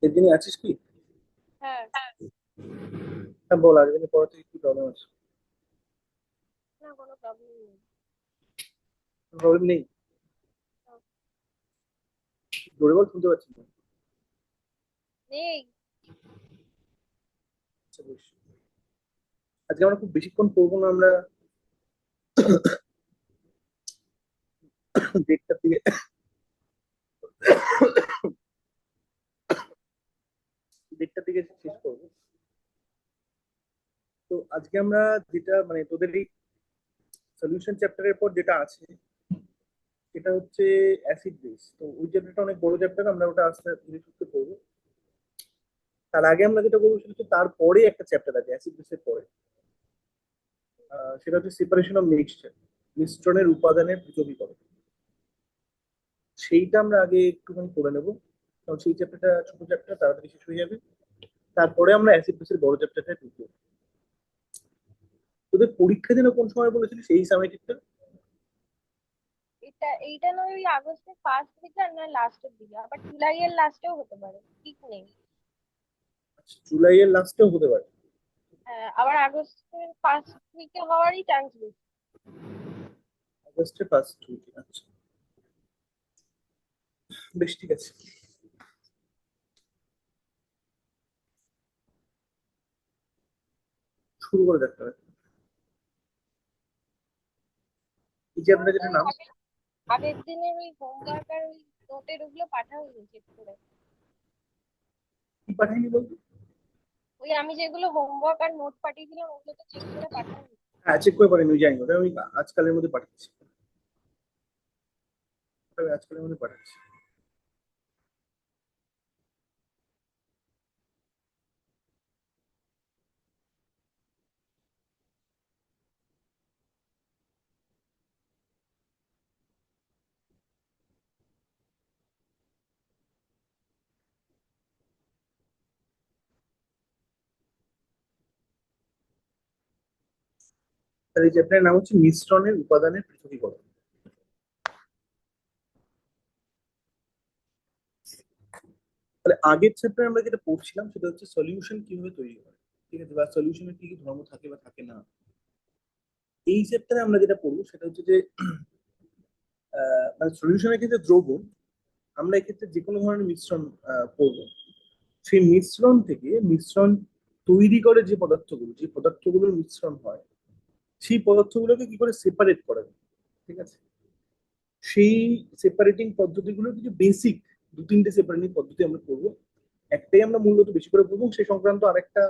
এদিনই আছিস কি? হ্যাঁ। হ্যাঁ বল, আজকে পড়া থেকে কি প্রবলেম আছে? না, কোনো প্রবলেম নেই। প্রবলেম নেই? জোরে বল, শুনতে পাচ্ছি না। নেই। আচ্ছা বেশ। আজকে আমরা খুব বেশিক্ষণ পড়বো না আমরা। দেড়টার দিকে দেড়টার দিকে শেষ করবো। তো আজকে আমরা যেটা মানে তোদের এই সলিউশন চ্যাপ্টারের পর যেটা আছে সেটা হচ্ছে অ্যাসিড বেস। তো ওই চ্যাপ্টারটা অনেক বড় চ্যাপ্টার, আমরা ওটা আস্তে ধীরে সুস্থে করবো। তার আগে আমরা যেটা করবো সেটা হচ্ছে তারপরে একটা চ্যাপ্টার আছে অ্যাসিড বেসের পরে। সেটা হচ্ছে সেপারেশন অফ মিক্সচার, মিশ্রণের উপাদানের পৃথকীকরণ। সেইটা আমরা আগে একটুখানি করে নেবো, কারণ সেই চ্যাপ্টারটা ছোট চ্যাপ্টার, তাড়াতাড়ি শেষ হয়ে যাবে। তারপরে আমরা অ্যাসিড বেসের বড় চ্যাপ্টারটা ঢুকবো। তোদের পরীক্ষা যেন কোন সময় বলেছিলি সেই সামেটিকটা? এইটা নয় ওই আগস্টের ফার্স্ট দিকে আর নয় লাস্টের দিকে, আবার জুলাইয়ের লাস্টেও হতে পারে, ঠিক নেই। জুলাইয়ের লাস্টেও হতে পারে। হ্যাঁ, আবার আগস্টের ফার্স্ট উইকে হওয়ারই চান্স বেশি। আগস্টের ফার্স্ট উইকে, আচ্ছা বেশ ঠিক আছে। শুরু করে দেখতে হবে। এই যে তোমার আপনার তো যেটা ওই নাম আগের দিনের ওই হোমওয়ার্ক আর ওই নোটের ওগুলো পাঠাওনি চেক করে? কি পাঠাইনি বলতো? ওই আমি যেগুলো হোমওয়ার্ক আর নোট পাঠিয়েছিলাম ওগুলো তো চেক করে পাঠাওনি? হ্যাঁ চেক করে পারিনি, জানি ওটা আমি আজকালের মধ্যে পাঠাচ্ছি। ওটা আমি আজকালের মধ্যে পাঠাচ্ছি। তাহলে এই চ্যাপ্টারের নাম হচ্ছে মিশ্রণের উপাদানের পৃথকীকরণ। তাহলে আগের চ্যাপ্টারে আমরা যেটা পড়ছিলাম সেটা হচ্ছে সলিউশন কিভাবে তৈরি হয়, ঠিক আছে, বা সলিউশনের কি কি ধর্ম থাকে বা থাকে না। এই চ্যাপ্টারে আমরা যেটা পড়বো সেটা হচ্ছে যে মানে সলিউশনের ক্ষেত্রে দ্রবণ, আমরা এক্ষেত্রে যে কোনো ধরনের মিশ্রণ করবো। সেই মিশ্রণ থেকে মিশ্রণ তৈরি করে যে পদার্থগুলো, যে পদার্থগুলোর মিশ্রণ হয়, সেই পদার্থগুলোকে কি করে সেপারেট করা যায়, ঠিক আছে। সেই সেপারেটিং পদ্ধতিগুলো কিছু বেসিক দু তিনটে সেপারেটিং পদ্ধতি আমরা করবো। একটাই আমরা মূলত বেশি করে পড়বো, সেই সংক্রান্ত আরেকটা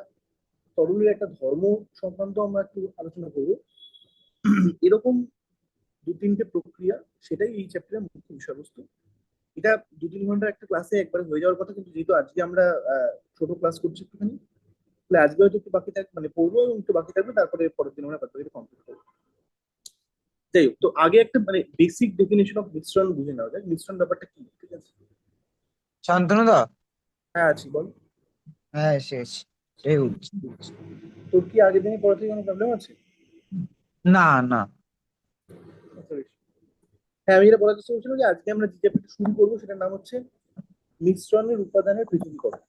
তরলের একটা ধর্ম সংক্রান্ত আমরা একটু আলোচনা করবো। এরকম দু তিনটে প্রক্রিয়া, সেটাই এই চ্যাপ্টারের মুখ্য বিষয়বস্তু। এটা 2-3 ঘন্টার একটা ক্লাসে একবারে হয়ে যাওয়ার কথা, কিন্তু যেহেতু আজকে আমরা ছোট ক্লাস করছি একটুখানি, তাহলে আজকে হয়তো একটু বাকি থাকবে, মানে পড়বো এবং একটু বাকি থাকবে, তারপরে পরের দিন আমরা বাকি কমপ্লিট করবো। যাই হোক, তো আগে একটা মানে বেসিক ডেফিনেশন অফ মিশ্রণ বুঝে নেওয়া যায়, মিশ্রণ ব্যাপারটা কি, ঠিক আছে। শান্তনুদা। হ্যাঁ আছি, বল। হ্যাঁ শেষ। এই উঠছি। তোর কি আগের দিনে পড়া থেকে কোনো প্রবলেম আছে? না না। আচ্ছা, বেশ। হ্যাঁ, আমি যেটা বলার চেষ্টা করছিলাম যে আজকে আমরা যে চ্যাপ্টারটা শুরু করবো সেটার নাম হচ্ছে মিশ্রণের উপাদানের পৃথকীকরণ।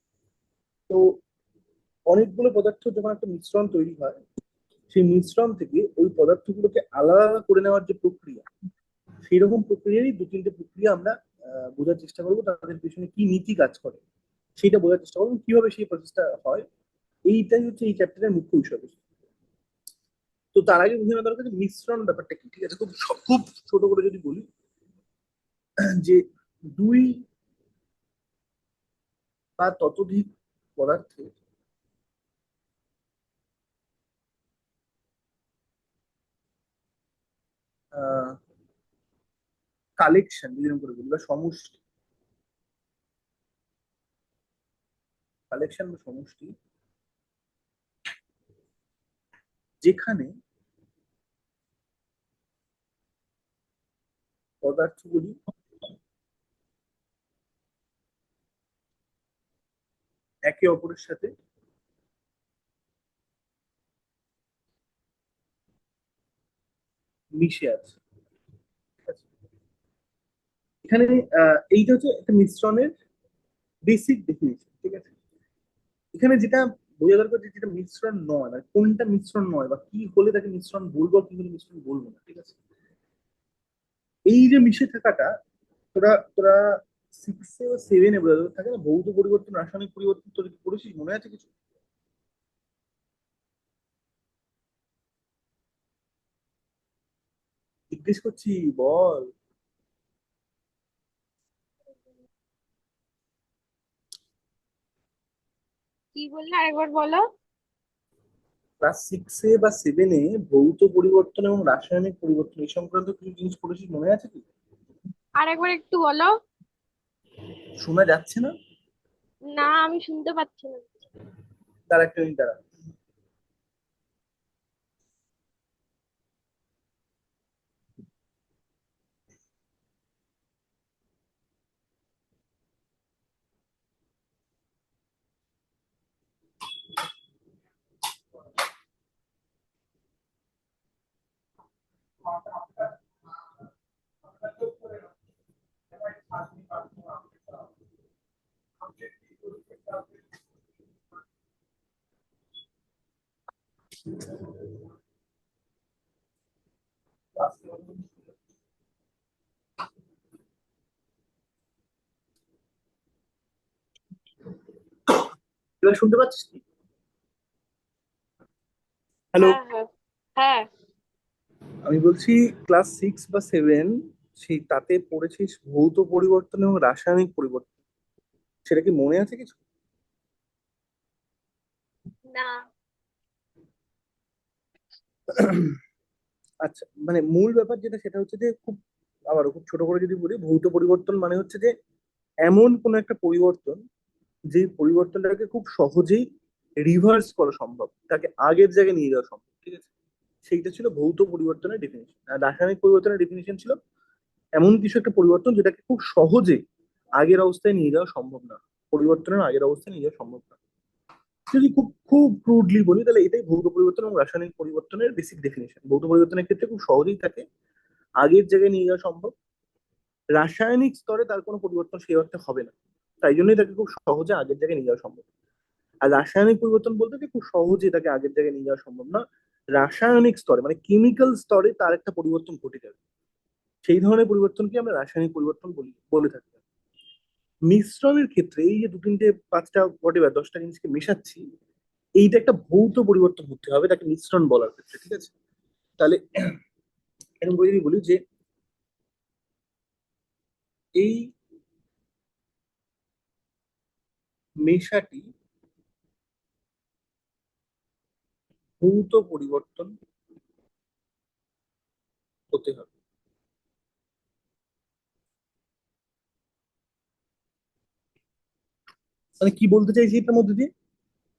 তো অনেকগুলো পদার্থ যখন একটা মিশ্রণ তৈরি হয়, সেই মিশ্রণ থেকে ওই পদার্থগুলোকে আলাদা আলাদা করে নেওয়ার যে প্রক্রিয়া, সেই রকম প্রক্রিয়ারই দু তিনটে প্রক্রিয়া আমরা বোঝার চেষ্টা করবো, তাদের পেছনে কি নীতি কাজ করে সেটা বোঝার চেষ্টা করবো, কিভাবে সেই প্রসেসটা হয়। এইটাই হচ্ছে এই চ্যাপ্টারের মুখ্য বিষয়বস্তু। তো তার আগে বুঝে নেওয়া দরকার যে মিশ্রণ ব্যাপারটা কি, ঠিক আছে। খুব খুব ছোট করে যদি বলি, যে দুই বা ততোধিক পদার্থের কালেকশন, যেরকম করে বলি, বা সমষ্টি, কালেকশন বা সমষ্টি, যেখানে পদার্থগুলি একে অপরের সাথে মিশে আছে, ঠিক আছে? এখানে এইটা হচ্ছে একটা মিশ্রণের বেসিক ডেফিনেশন, ঠিক আছে? এখানে যেটা বোঝা দরকার যে যেটা মিশ্রণ নয়, মানে কোনটা মিশ্রণ নয় বা কি হলে তাকে মিশ্রণ বলবো কি হলে মিশ্রণ বলবো না, ঠিক আছে? এই যে মিশে থাকাটা, তোরা তোরা সিক্সে বা সেভেনে বোঝা থাকে না, ভৌত পরিবর্তন রাসায়নিক পরিবর্তন, তোর কি পড়েছিস, মনে আছে কিছু? জিজ্ঞেস করছি, বল। কি বললে আরেকবার বলো। ক্লাস সিক্সে বা সেভেনে ভৌত পরিবর্তন এবং রাসায়নিক পরিবর্তন এই সংক্রান্ত কিছু জিনিস পড়েছিস, মনে আছে কি? আরেকবার একটু বলো। শোনা যাচ্ছে না? না, আমি শুনতে পাচ্ছি না। তার একটা মিনিট দাঁড়া। এবার শুনতে পাচ্ছিস কি? হ্যালো। হ্যাঁ, হ্যাঁ, হ্যাঁ। আমি বলছি ক্লাস সিক্স বা সেভেন, সেই তাতে পড়েছিস ভৌত পরিবর্তন এবং রাসায়নিক পরিবর্তন, সেটা কি মনে আছে কিছু? না। আচ্ছা, মানে মূল ব্যাপার যেটা সেটা হচ্ছে যে খুব, আবারও খুব ছোট করে যদি বলি, ভৌত পরিবর্তন মানে হচ্ছে যে এমন কোন একটা পরিবর্তন যে পরিবর্তনটাকে খুব সহজেই রিভার্স করা সম্ভব, তাকে আগের জায়গায় নিয়ে যাওয়া সম্ভব, ঠিক আছে? সেইটা ছিল ভৌত পরিবর্তনের ডেফিনেশন। আর রাসায়নিক পরিবর্তনের ডেফিনেশন ছিল এমন কিছু একটা পরিবর্তন যেটাকে খুব সহজে আগের অবস্থায় নিয়ে যাওয়া সম্ভব না, পরিবর্তনের আগের অবস্থায় নিয়ে যাওয়া সম্ভব না। যদি খুব খুব ক্রুডলি বলি তাহলে এটাই ভৌত পরিবর্তন এবং রাসায়নিক পরিবর্তনের বেসিক ডেফিনেশন। ভৌত পরিবর্তনের ক্ষেত্রে খুব সহজেই তাকে আগের জায়গায় নিয়ে যাওয়া সম্ভব, রাসায়নিক স্তরে তার কোনো পরিবর্তন সেই অর্থে হবে না, তাই জন্যই তাকে খুব সহজে আগের জায়গায় নিয়ে যাওয়া সম্ভব। আর রাসায়নিক পরিবর্তন বলতে কি খুব সহজে তাকে আগের জায়গায় নিয়ে যাওয়া সম্ভব না, রাসায়নিক স্তরে মানে কেমিক্যাল স্তরে তার একটা পরিবর্তন ঘটে যাবে, সেই ধরনের পরিবর্তনকে আমরা রাসায়নিক পরিবর্তন বলি, বলে থাকি। মিশ্রণের ক্ষেত্রে এই যে দু তিনটে পাঁচটা হোয়াট 10টা জিনিসকে মেশাচ্ছি, এইটা একটা ভৌত পরিবর্তন হতে হবে তাকে মিশ্রণ বলার ক্ষেত্রে, ঠিক আছে? তাহলে এরকম করে যদি বলি যে এই মেশাটি ভৌত পরিবর্তন হতে হবে। মানে কি বলতে চাইছি এটার মধ্যে দিয়ে,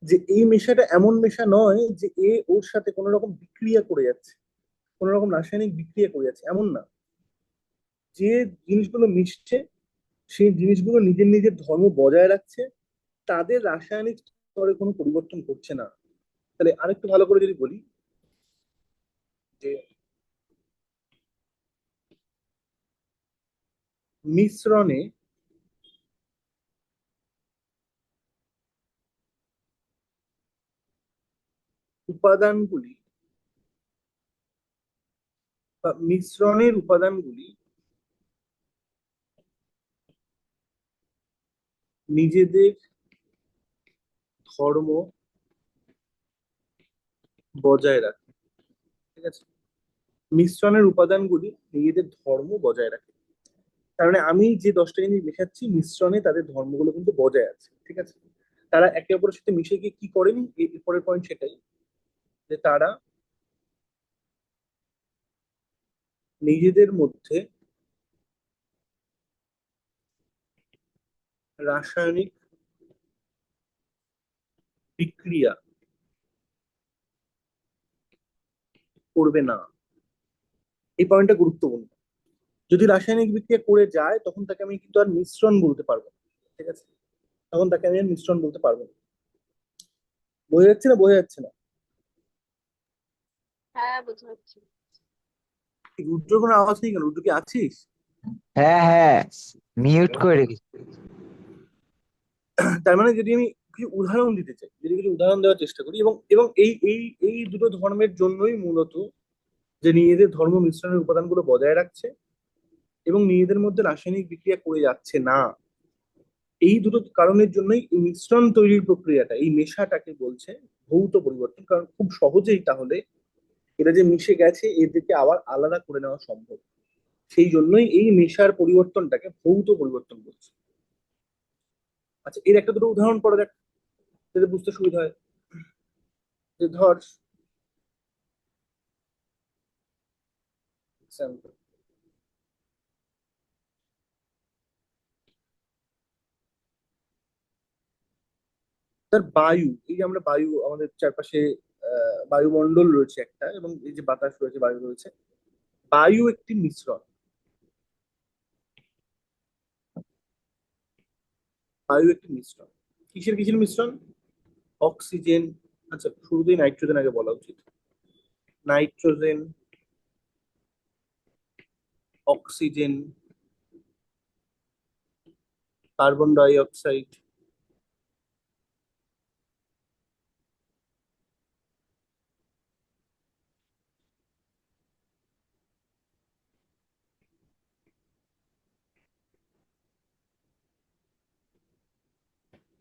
যে এই মেশাটা এমন মেশা নয় যে এ ওর সাথে কোনো রকম বিক্রিয়া করে যাচ্ছে, কোনো রকম রাসায়নিক বিক্রিয়া করে যাচ্ছে, এমন না। যে জিনিসগুলো মিশছে সেই জিনিসগুলো নিজের নিজের ধর্ম বজায় রাখছে, তাদের রাসায়নিক স্তরে কোনো পরিবর্তন করছে না। তাহলে আরেকটু ভালো করে যদি বলি যে মিশ্রণে উপাদানগুলি বা মিশ্রণের উপাদানগুলি নিজেদের ধর্ম বজায় রাখে, ঠিক আছে? মিশ্রণের উপাদানগুলি নিজেদের ধর্ম বজায় রাখে, তার মানে আমি যে 10টা জিনিস মেশাচ্ছি মিশ্রণে তাদের ধর্মগুলো কিন্তু বজায় আছে, ঠিক আছে? তারা একে অপরের সাথে মিশে গিয়ে কি করেনি, এর পরের পয়েন্ট সেটাই, যে তারা নিজেদের মধ্যে রাসায়নিক বিক্রিয়া করবে না। এই পয়েন্টটা গুরুত্বপূর্ণ। যদি রাসায়নিক বিক্রিয়া করে যায় তখন তাকে আমি কিন্তু আর মিশ্রণ বলতে পারবো না, ঠিক আছে? তখন তাকে আমি আর মিশ্রণ বলতে পারবো না। বোঝা যাচ্ছে না, বোঝা যাচ্ছে না? হ্যাঁ, বুঝতে পারছি। এই রুদ্র কোনো আওয়াজ নেই কেন? রুদ্র কি আছিস? হ্যাঁ হ্যাঁ, মিউট করে রেখেছি। তার মানে যদি আমি কিছু উদাহরণ দিতে চাই, যদি কিছু উদাহরণ দেওয়ার চেষ্টা করি, এবং এবং এই দুটো ধর্মের জন্যই মূলত যে নিজেদের ধর্ম মিশ্রণের উপাদানগুলো বজায় রাখছে এবং নিজেদের মধ্যে রাসায়নিক বিক্রিয়া করে যাচ্ছে না, এই দুটো কারণের জন্যই এই মিশ্রণ তৈরির প্রক্রিয়াটা, এই মেশাটাকে বলছে ভৌত পরিবর্তন। কারণ খুব সহজেই তাহলে এরা যে মিশে গেছে এদেরকে আবার আলাদা করে নেওয়া সম্ভব। সেই জন্যই এই মেশার পরিবর্তনটাকে ভৌত পরিবর্তন বলছে। আচ্ছা, এর একটা দুটো উদাহরণ করা যাক, যাতে বুঝতে সুবিধা হয়। যে ধর example, ধর বায়ু, এই যে আমরা বায়ু আমাদের চারপাশে বায়ুমণ্ডল রয়েছে একটা, এবং এই যে বাতাস রয়েছে, বায়ু রয়েছে, বায়ু একটি মিশ্রণ। বায়ু একটি মিশ্রণ, কিসের কিসের মিশ্রণ? অক্সিজেন, আচ্ছা শুরুতেই নাইট্রোজেন আগে বলা উচিত। Nitrogen, oxygen, carbon die oxide,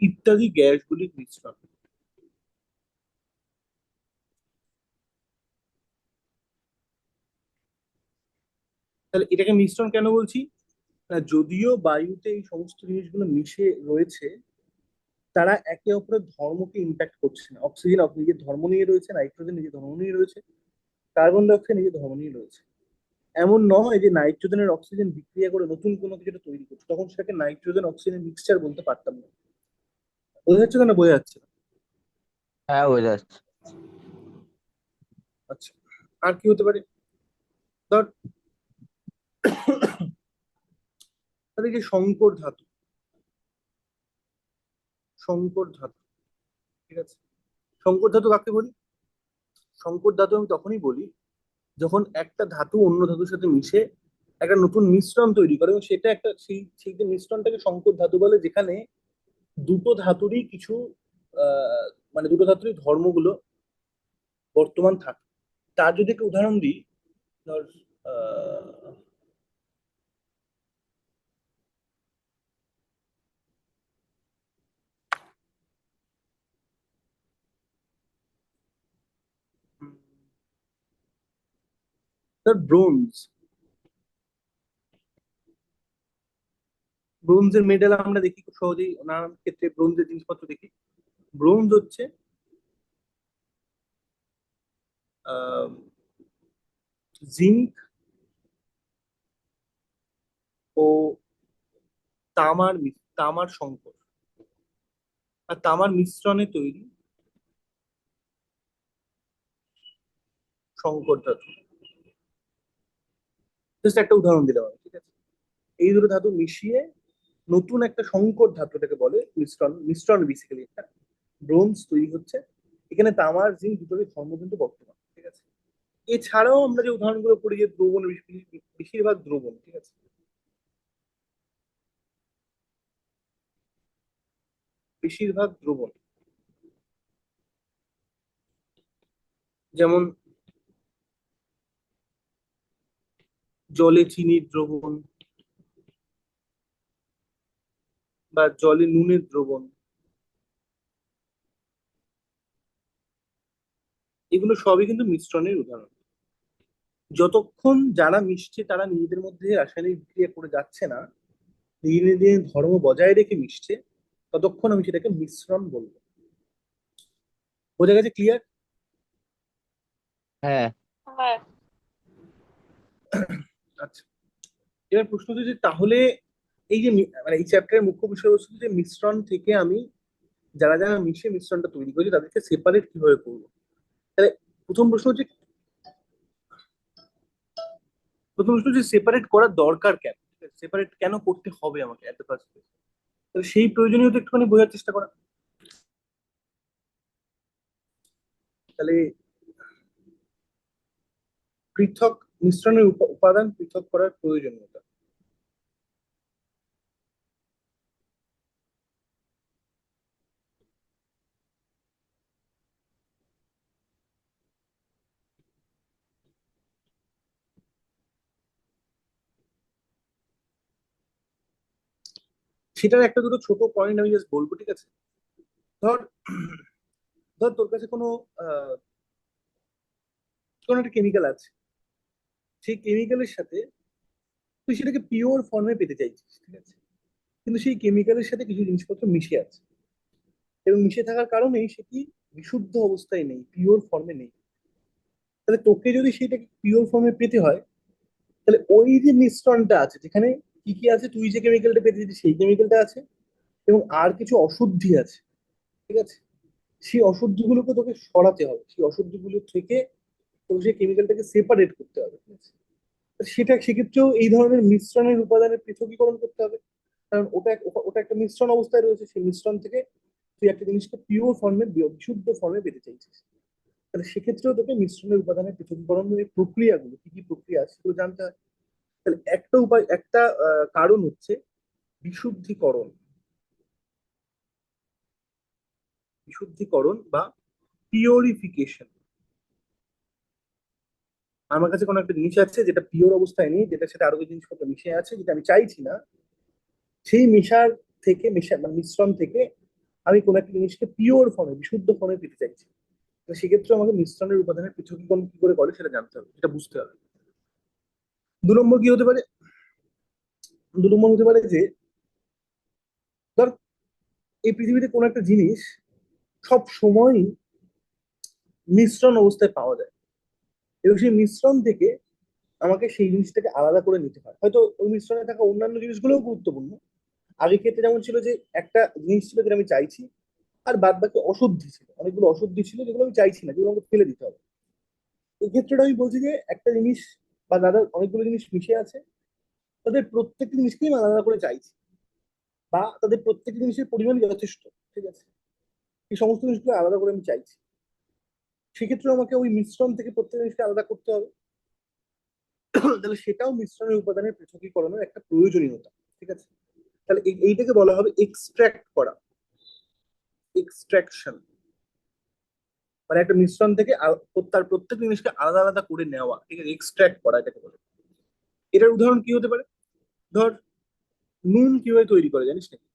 ইত্যাদি গ্যাসগুলির মিশ্রণ। তাহলে এটাকে মিশ্রণ কেন বলছি? না, যদিও বায়ুতে এই সমস্ত জিনিসগুলো মিশে রয়েছে, তারা একে অপরের ধর্মকে ইম্প্যাক্ট করছে না। অক্সিজেন নিজের ধর্ম নিয়ে রয়েছে, নাইট্রোজেন নিজের ধর্ম নিয়ে রয়েছে, কার্বন ডাই অক্সাইড নিজের ধর্ম নিয়ে রয়েছে। এমন নয় যে নাইট্রোজেনের অক্সিজেন বিক্রিয়া করে নতুন কোনো কিছু তৈরি করছে, তখন সেটাকে নাইট্রোজেন অক্সিজেন মিক্সচার বলতে পারতাম না। বোঝা যাচ্ছে কেন? বোঝা যাচ্ছে না? হ্যাঁ বোঝা যাচ্ছে। আচ্ছা, আর কি হতে পারে? ধর তাহলে যে সংকর ধাতু, সংকর ধাতু, ঠিক আছে, সংকর ধাতু কাকে বলি? সংকর ধাতু আমি তখনই বলি যখন একটা ধাতু অন্য ধাতুর সাথে মিশে একটা নতুন মিশ্রণ তৈরি করে, এবং সেটা একটা সেই যে মিশ্রণটাকে সংকর ধাতু বলে, যেখানে দুটো ধাতুরই কিছু আহ মানে দুটো ধাতুরই ধর্মগুলো বর্তমান থাকে। তার যদি একটা উদাহরণ দিই, ধর আহ উম, ধর ব্রোঞ্জ, ব্রোঞ্জের মেডেল আমরা দেখি খুব সহজেই, নানান ক্ষেত্রে ব্রোঞ্জের জিনিসপত্র দেখি। ব্রোঞ্জ হচ্ছে জিঙ্ক ও তামার সংকর আর তামার মিশ্রণে তৈরি সংকর ধাতু। জাস্ট একটা উদাহরণ দিলাম আমি, ঠিক আছে? এই দুটো ধাতু মিশিয়ে নতুন একটা সংকর ধাতু, এটাকে বলে মিশ্রণ। মিশ্রণ বেসিক্যালি একটা ব্রোঞ্জ তৈরি হচ্ছে। এখানে তামার জিঙ্ক দুটোরই ধর্ম কিন্তু বর্তমান, ঠিক আছে? এছাড়াও আমরা যে উদাহরণগুলো পড়ি, যে দ্রবণ, বেশিরভাগ দ্রবণ, ঠিক আছে, বেশিরভাগ দ্রবণ, যেমন জলে চিনির দ্রবণ বা জলে নুনের দ্রবণ, এগুলো সবই কিন্তু মিশ্রণের উদাহরণ। যতক্ষণ যারা মিশছে তারা নিজেদের মধ্যে রাসায়নিক বিক্রিয়া করে যাচ্ছে না, নিজেদের ধর্ম বজায় রেখে মিশছে, ততক্ষণ আমি সেটাকে মিশ্রণ বলবো। বোঝা গেছে? ক্লিয়ার? হ্যাঁ। হ্যাঁ। আচ্ছা, এবার প্রশ্ন হচ্ছে যে তাহলে এই যে মানে এই চ্যাপ্টারের মুখ্য বিষয়বস্তু যে মিশ্রণ থেকে আমি যারা যারা মিশে মিশ্রণটা তৈরি করেছি তাদেরকে সেপারেট কিভাবে করবো। তাহলে প্রথম প্রশ্ন হচ্ছে, সেপারেট করার দরকার কেন, সেপারেট কেন করতে হবে আমাকে এত ফার্স্ট? তাহলে সেই প্রয়োজনীয়তা একটুখানি বোঝার চেষ্টা করা। তাহলে পৃথক মিশ্রণের উপাদান পৃথক করার প্রয়োজনীয়তা। সেটার একটা দুটো ছোট পয়েন্ট আমি জাস্ট বলবো, ঠিক আছে? ধর ধর তোর কাছে কোনো আহ, কোনো একটা কেমিক্যাল আছে, সেই কেমিক্যালের সাথে তুই সেটাকে পিওর ফর্মে পেতে চাইছিস, ঠিক আছে? কিন্তু সেই কেমিক্যালের সাথে কিছু জিনিসপত্র মিশে আছে, এবং মিশে থাকার কারণেই সেটি বিশুদ্ধ অবস্থায় নেই, পিওর ফর্মে নেই। তাহলে তোকে যদি সেটাকে পিওর ফর্মে পেতে হয়, তাহলে ওই যে মিশ্রণটা আছে, যেখানে কি কি আছে, তুই যে কেমিক্যালটা পেতে চাইছিস সেই কেমিক্যালটা আছে, এবং আর কিছু অশুদ্ধি আছে, ঠিক আছে? সেই অশুদ্ধিগুলোকে তোকে সরাতে হবে, সেই অশুদ্ধিগুলো থেকে তোকে সেই কেমিক্যালটাকে সেপারেট করতে হবে, ঠিক আছে? তো সেটা সেক্ষেত্রেও এই ধরনের মিশ্রণের উপাদানের পৃথকীকরণ করতে হবে, কারণ ওটা একটা মিশ্রণ অবস্থায় রয়েছে, সেই মিশ্রণ থেকে তুই একটা জিনিসকে পিওর ফর্মে, বিশুদ্ধ ফর্মে পেতে চাইছিস। তাহলে সেক্ষেত্রেও তোকে মিশ্রণের উপাদানের পৃথকীকরণের এই প্রক্রিয়াগুলো, কি কি প্রক্রিয়া আছে সেগুলো জানতে হয়। তাহলে একটা উপায়, একটা কারণ হচ্ছে বিশুদ্ধিকরণ। বিশুদ্ধিকরণ বা পিওরিফিকেশন। আমার কাছে কোনো একটা জিনিস আছে যেটা পিওর অবস্থায় নেই, যেটার সাথে আরো কিছু জিনিসপত্র মিশে আছে, যেটা আমি চাইছি না, সেই মিশার থেকে মানে মিশ্রণ থেকে আমি কোনো একটা জিনিসকে পিওর ফর্মে, বিশুদ্ধ ফর্মে পেতে চাইছি। তো সেক্ষেত্রে আমাকে মিশ্রণের উপাদানের পৃথকীকরণ কি করে করে সেটা জানতে হবে, সেটা বুঝতে হবে। 2 নম্বর কি হতে পারে? 2 নম্বর হতে পারে যে, ধর এই পৃথিবীতে কোনো একটা জিনিস সব সময়ই মিশ্রণ অবস্থায় পাওয়া যায়, এবং সেই মিশ্রণ থেকে আমাকে সেই জিনিসটাকে আলাদা করে নিতে হয়। হয়তো ওই মিশ্রণে থাকা অন্যান্য জিনিসগুলোও গুরুত্বপূর্ণ। আগের ক্ষেত্রে যেমন ছিল যে একটা জিনিস ছিল যেটা আমি চাইছি, আর বাদ বাকি অশুদ্ধি ছিল, অনেকগুলো অশুদ্ধি ছিল যেগুলো আমি চাইছি না, যেগুলো আমাকে ফেলে দিতে হবে। এই ক্ষেত্রে আমি বলছি যে একটা জিনিস বা দাদা অনেকগুলো জিনিস মিশে আছে, তাদের প্রত্যেকটা জিনিসকেই আমি আলাদা করে চাইছি, বা তাদের প্রত্যেকটা জিনিসের পরিমাণ যথেষ্ট, ঠিক আছে? এই সমস্ত জিনিসগুলো আলাদা করে আমি চাইছি। সেক্ষেত্রে আমাকে ওই মিশ্রণ থেকে প্রত্যেক জিনিসকে আলাদা করতে হবে। তাহলে সেটাও মিশ্রণের উপাদানের পৃথকীকরণের একটা প্রয়োজনীয়তা, ঠিক আছে? তাহলে এইটাকে বলা হবে এক্সট্রাক্ট করা, এক্সট্রাকশন। মানে একটা মিশ্রণ থেকে তার প্রত্যেক জিনিসকে আলাদা আলাদা করে নেওয়া, ঠিক আছে? এক্সট্রাক্ট করা এটাকে বলে। এটার উদাহরণ কি হতে পারে? ধর নুন কিভাবে তৈরি করে জানিস নাকি?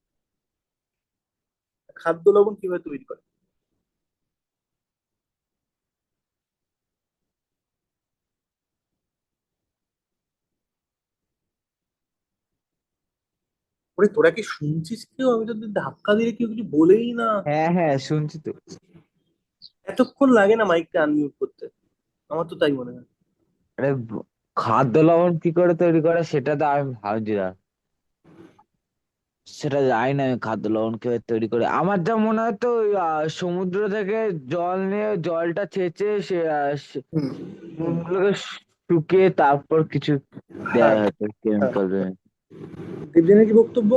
খাদ্য লবণ কিভাবে তৈরি করে? ওরে তোরা কি শুনছিস? কেউ আমি তো ধাক্কা দিলে কেউ কিছু বলেই না। হ্যাঁ হ্যাঁ শুনছি তো। এতক্ষণ লাগে না মাইকটা আনমিউট করতে? আমার তো তাই মনে হয়। আরে খাদ্য লবণ কি করে তৈরি করে সেটা তো আমি ভাবছি না। সেটা জানি না আমি খাদ্য লবণ কিভাবে তৈরি করে। আমার যা মনে হয় তো ওই, সমুদ্র থেকে জল নিয়ে জলটা ছেঁচে সে হুম। নুনগুলোকে শুকিয়ে তারপর কিছু দেয় হ্যাঁ, হয়তো হ্যাঁ। কেমিক্যাল। দেবজানের কি বক্তব্য?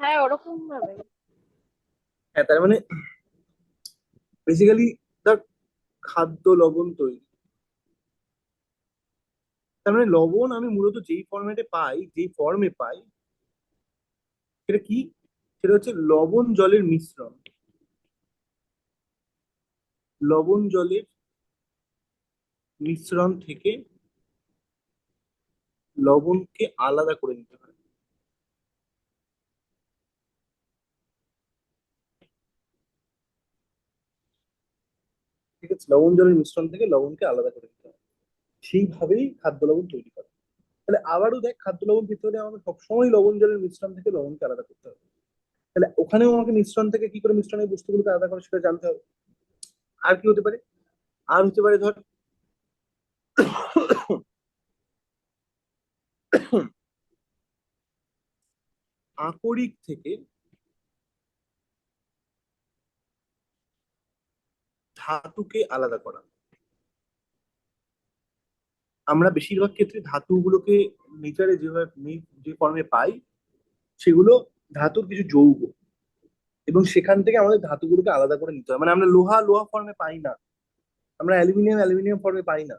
হ্যাঁ, ওরকম ভাবে। হ্যাঁ, তার মানে বেসিক্যালি ধর খাদ্য লবণ তৈরি, তার মানে লবণ আমি মূলত যেই ফরম্যাটে পাই, যেই ফর্মে পাই, সেটা কি? সেটা হচ্ছে লবণ জলের মিশ্রণ। লবণ জলের মিশ্রণ থেকে লবণকে আলাদা করে নিতে হয়। ঠিক আছে, লবণ জলের মিশ্রণ থেকে লবণকে আলাদা করে নিতে হয়। সেইভাবেই খাদ্য লবণ তৈরি করে। তাহলে আবারও দেখ, খাদ্য লবণ পেতে হলে আমাকে সবসময় লবণ জলের মিশ্রণ থেকে লবণকে আলাদা করতে হবে। তাহলে ওখানেও আমাকে মিশ্রণ থেকে কি করে মিশ্রণের বস্তুগুলোকে আলাদা করে সেটা জানতে হবে। আর কি হতে পারে? আর হতে পারে ধর আকরিক থেকে ধাতুকে আলাদা করা। আমরা বেশিরভাগ ক্ষেত্রে ধাতুগুলোকে নেচারে যেভাবে যে ফর্মে পাই, সেগুলো ধাতুর কিছু যৌগ, এবং সেখান থেকে আমাদের ধাতুগুলোকে আলাদা করে নিতে হয়। মানে আমরা লোহা লোহা ফর্মে পাই না, আমরা অ্যালুমিনিয়াম অ্যালুমিনিয়াম ফর্মে পাই না,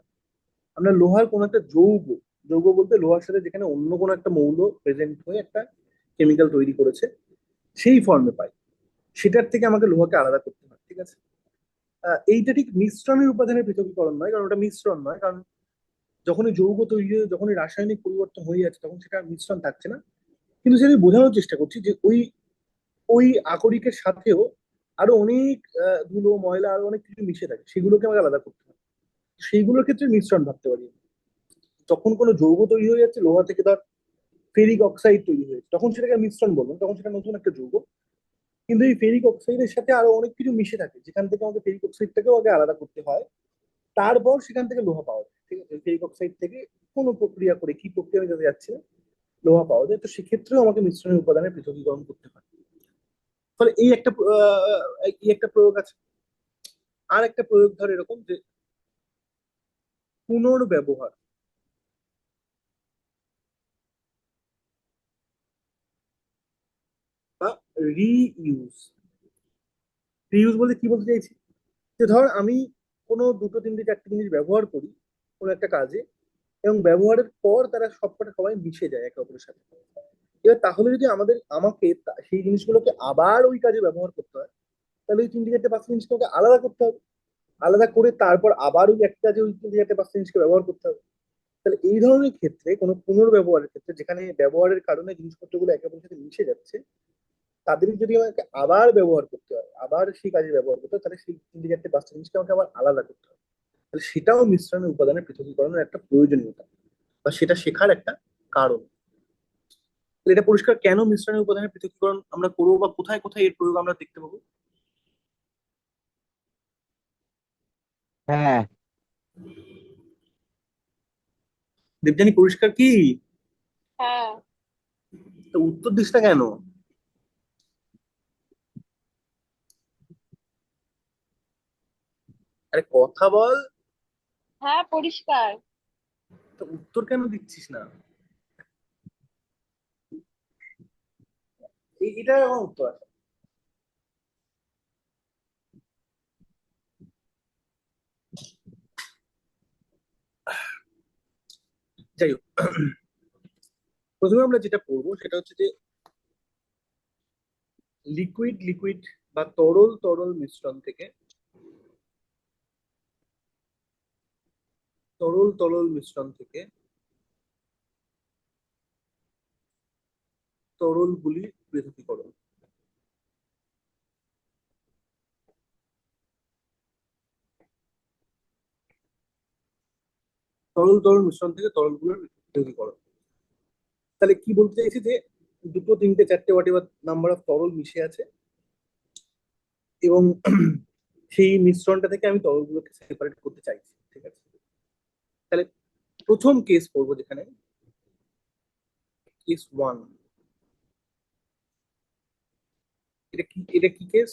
আমরা লোহার কোনো একটা যৌগ, যৌগ বলতে লোহার সাথে যেখানে অন্য কোনো একটা মৌল প্রেজেন্ট হয়ে একটা কেমিক্যাল তৈরি করেছে, সেই ফর্মে পাই। সেটার থেকে আমাকে লোহাকে আলাদা করতে হয়, ঠিক আছে? এইটা ঠিক মিশ্রণের উপাদানের পৃথকীকরণ নয়, কারণ ওটা মিশ্রণ নয়, কারণ যখনই যৌগ তৈরি হয়ে যখনই রাসায়নিক পরিবর্তন হয়ে যাচ্ছে তখন সেটা আর মিশ্রণ থাকছে না। কিন্তু সেটা আমি বোঝানোর চেষ্টা করছি যে ওই ওই আকরিকের সাথেও আরো অনেক ধুলো ময়লা আরো অনেক কিছু মিশে থাকে, সেগুলোকে আমাকে আলাদা করতে হবে। সেইগুলোর ক্ষেত্রে মিশ্রণ ভাবতে পারি। যখন কোনো যৌগ তৈরি হয়ে যাচ্ছে, লোহা থেকে ধর ফেরিক অক্সাইড তৈরি হয়েছে, তখন সেটাকে মিশ্রণ বলবো না, তখন সেটা নতুন একটা যৌগ। কিন্তু এই ফেরিক অক্সাইডের সাথে আরো অনেক কিছু মিশে থাকে, যেখান থেকে আমাকে ফেরিক অক্সাইডটাকেও আগে আলাদা করতে হয়, তারপর সেখান থেকে লোহা পাওয়া যায়। ঠিক আছে, ফেরিক অক্সাইড থেকে কোনো প্রক্রিয়া করে, কি প্রক্রিয়া আমি যাতে যাচ্ছি না, লোহা পাওয়া যায়। তো সেক্ষেত্রেও আমাকে মিশ্রণের উপাদানের পৃথকীকরণ করতে হয়। ফলে এই একটা প্রয়োগ আছে। আর একটা প্রয়োগ ধর এরকম যে পুনর্ব্যবহার বা রিইউজ। রিইউজ বলতে কি বলতে চাইছি, যে ধর আমি কোনো দুটো তিনটে চারটে জিনিস ব্যবহার করি কোনো একটা কাজে, এবং ব্যবহারের পর তারা সবকটা সবাই মিশে যায় একে অপরের সাথে। এবার তাহলে যদি আমাকে সেই জিনিসগুলোকে আবার ওই কাজে ব্যবহার করতে হয়, তাহলে ওই তিনটে চারটে পাঁচটা জিনিসকে আমাকে আলাদা করতে হবে। আলাদা করে তারপর আবার ওই একটা কাজে ওই তিনটে চারটে পাঁচটা জিনিসকে ব্যবহার করতে হবে। তাহলে এই ধরনের ক্ষেত্রে কোনো পুনর্ব্যবহারের ক্ষেত্রে, যেখানে ব্যবহারের কারণে জিনিসপত্রগুলো একে অপরের সাথে মিশে যাচ্ছে, তাদের যদি আমাকে আবার ব্যবহার করতে হয়, আবার সেই কাজে ব্যবহার করতে হয়, তাহলে সেই তিনটে চারটে পাঁচটা জিনিসকে আমাকে আবার আলাদা করতে হবে। তাহলে সেটাও মিশ্রণের উপাদানের পৃথকীকরণের একটা প্রয়োজনীয়তা, বা সেটা শেখার একটা কারণ। তাহলে এটা পরিষ্কার কেন মিশ্রণের উপাদানের পৃথকীকরণ আমরা করবো, বা কোথায় কোথায় এর প্রয়োগ আমরা দেখতে পাবো। হ্যাঁ। দেবযানী, পরিষ্কার কি? হ্যাঁ। তো উত্তর দিস না কেন? আরে কথা বল। হ্যাঁ, পরিষ্কার। তো উত্তর কেন দিচ্ছিস না? এটা আমার উত্তর আছে। যাই হোক, প্রথমে আমরা যেটা পড়বো সেটা হচ্ছে যে লিকুইড লিকুইড বা তরল তরল মিশ্রণ থেকে, তরল তরল মিশ্রণ থেকে তরলগুলি পৃথকীকরণ। তরল তরল মিশ্রণ থেকে তরলগুলোর পৃথকীকরণ। তাহলে কি বলতে চাইছি, যে দুটো তিনটে চারটে হোয়াট এভার নাম্বার অফ তরল মিশে আছে, এবং সেই মিশ্রণটা থেকে আমি তরলগুলোকে সেপারেট করতে চাইছি। ঠিক আছে, তাহলে প্রথম কেস পড়বো, যেখানে কেস ওয়ান। এটা কি কেস,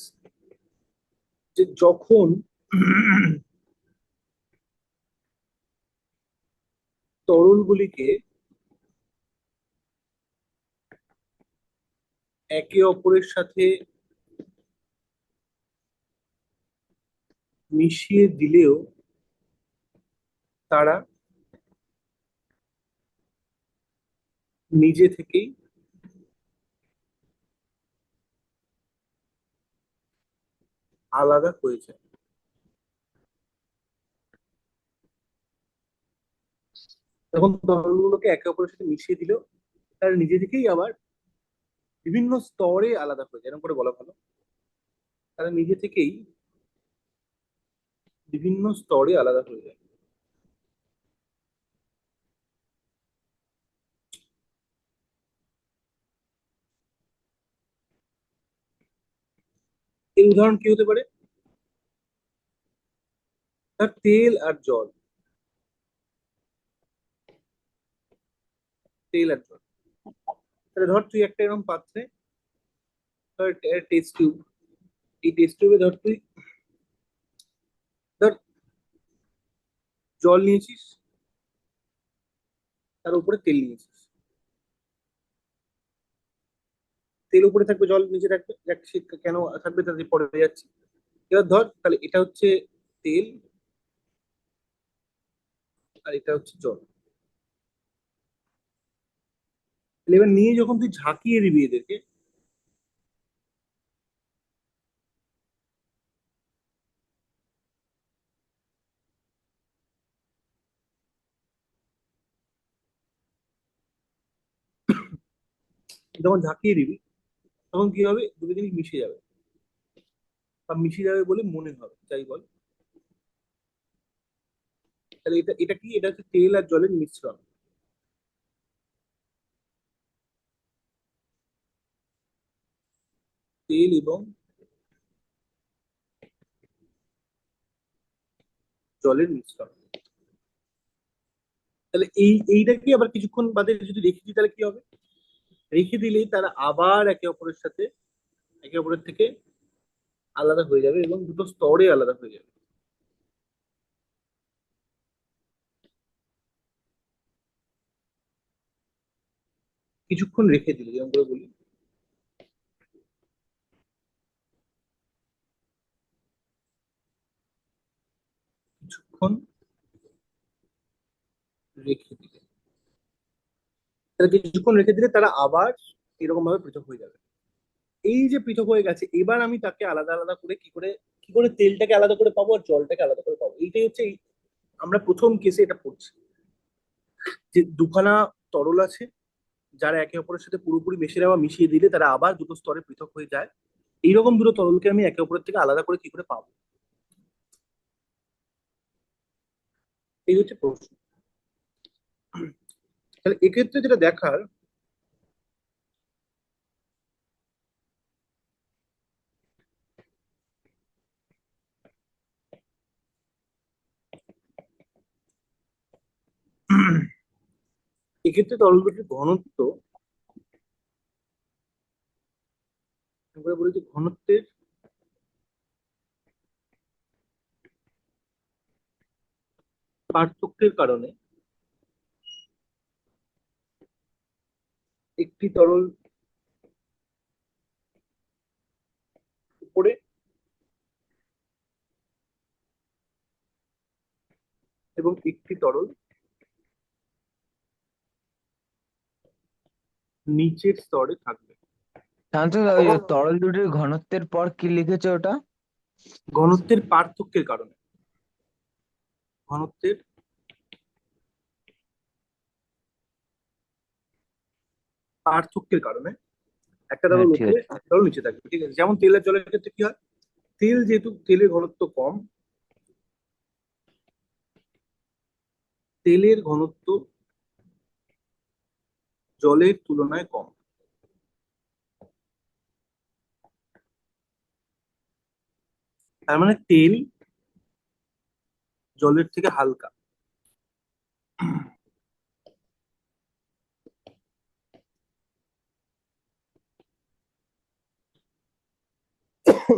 যে যখন তরলগুলিকে একে অপরের সাথে মিশিয়ে দিলেও তারা নিজে থেকেই আলাদা হয়ে যায়। তখন তরলগুলোকে একে অপরের সাথে মিশিয়ে দিলেও তারা নিজে থেকেই আবার বিভিন্ন স্তরে আলাদা হয়ে যায়, এরকম করে বলা ভালো। তারা নিজে থেকেই বিভিন্ন স্তরে আলাদা হয়ে যায়। এর উদাহরণ কি হতে পারে? তার তেল আর জল, তেল আর জল। তাহলে ধর তুই একটা এরকম পাত্রে, ধর টেস্ট টিউব, এই টেস্ট টিউবে ধর তুই ধর জল নিয়েছিস, তার উপরে তেল নিয়েছিস। তেল উপরে থাকবে, জল নিচে থাকবে, দেখ সে কেন থাকবে তাতে পরে যাচ্ছি। এবার ধর তাহলে এটা হচ্ছে তেল, আর এটা হচ্ছে জল। তাহলে এবার নিয়ে যখন তুই ঝাঁকিয়ে দিবি এদেরকে, যখন ঝাঁকিয়ে দিবি তখন কি হবে, দুটো জিনিস মিশে যাবে, বা মিশে যাবে বলে মনে হবে, যাই বল। তাহলে এটা এটা কি, এটা হচ্ছে তেল আর জলের মিশ্রণ। তেল এবং জলের মিশ্রণ। তাহলে এইটাকে আবার কিছুক্ষণ বাদে যদি রেখে দিই তাহলে কি হবে, রেখে দিলেই তারা আবার একে অপরের সাথে, একে অপরের থেকে আলাদা হয়ে যাবে এবং দুটো স্তরে আলাদা হয়ে যাবে। কিছুক্ষণ রেখে দিলে, যেমন করে বলি, কিছুক্ষণ রেখে দিলে, তাহলে কিছুক্ষণ রেখে দিলে তারা আবার এরকম ভাবে পৃথক হয়ে যাবে। এই যে পৃথক হয়ে গেছে, এবার আমি তাকে আলাদা আলাদা করে কি করে তেলটাকে আলাদা করে পাবো আর জলটাকে আলাদা করে পাবো, এইটাই হচ্ছে আমরা প্রথম কেসে এটা পড়ছি, যে দুখানা তরল আছে, যারা একে অপরের সাথে পুরোপুরি মেশে যাওয়া, মিশিয়ে দিলে তারা আবার দুটো স্তরে পৃথক হয়ে যায়। এইরকম দুটো তরলকে আমি একে অপরের থেকে আলাদা করে কি করে পাবো, এই হচ্ছে প্রশ্ন। তাহলে এক্ষেত্রে যেটা দেখার, এক্ষেত্রে তরল দুটির ঘনত্ব, আমরা বলি যে ঘনত্বের পার্থক্যের কারণে একটি তরল উপরে এবং একটি তরল নিচের স্তরে থাকবে। শান্তনু ওই যে তরল দুটির ঘনত্বের পর কি লিখেছে ওটা? ঘনত্বের পার্থক্যের কারণে, ঘনত্বের পার্থক্যের কারণে একটা হ্যাঁ তরল ঠিক উপরে আছে। একটা তরল নিচে থাকবে, ঠিক আছে। যেমন তেল আর জলের ক্ষেত্রে কি হয়, তেল যেহেতু তেলের ঘনত্ব কম, তেলের ঘনত্ব জলের তুলনায় কম, তার মানে তেল জলের থেকে হালকা।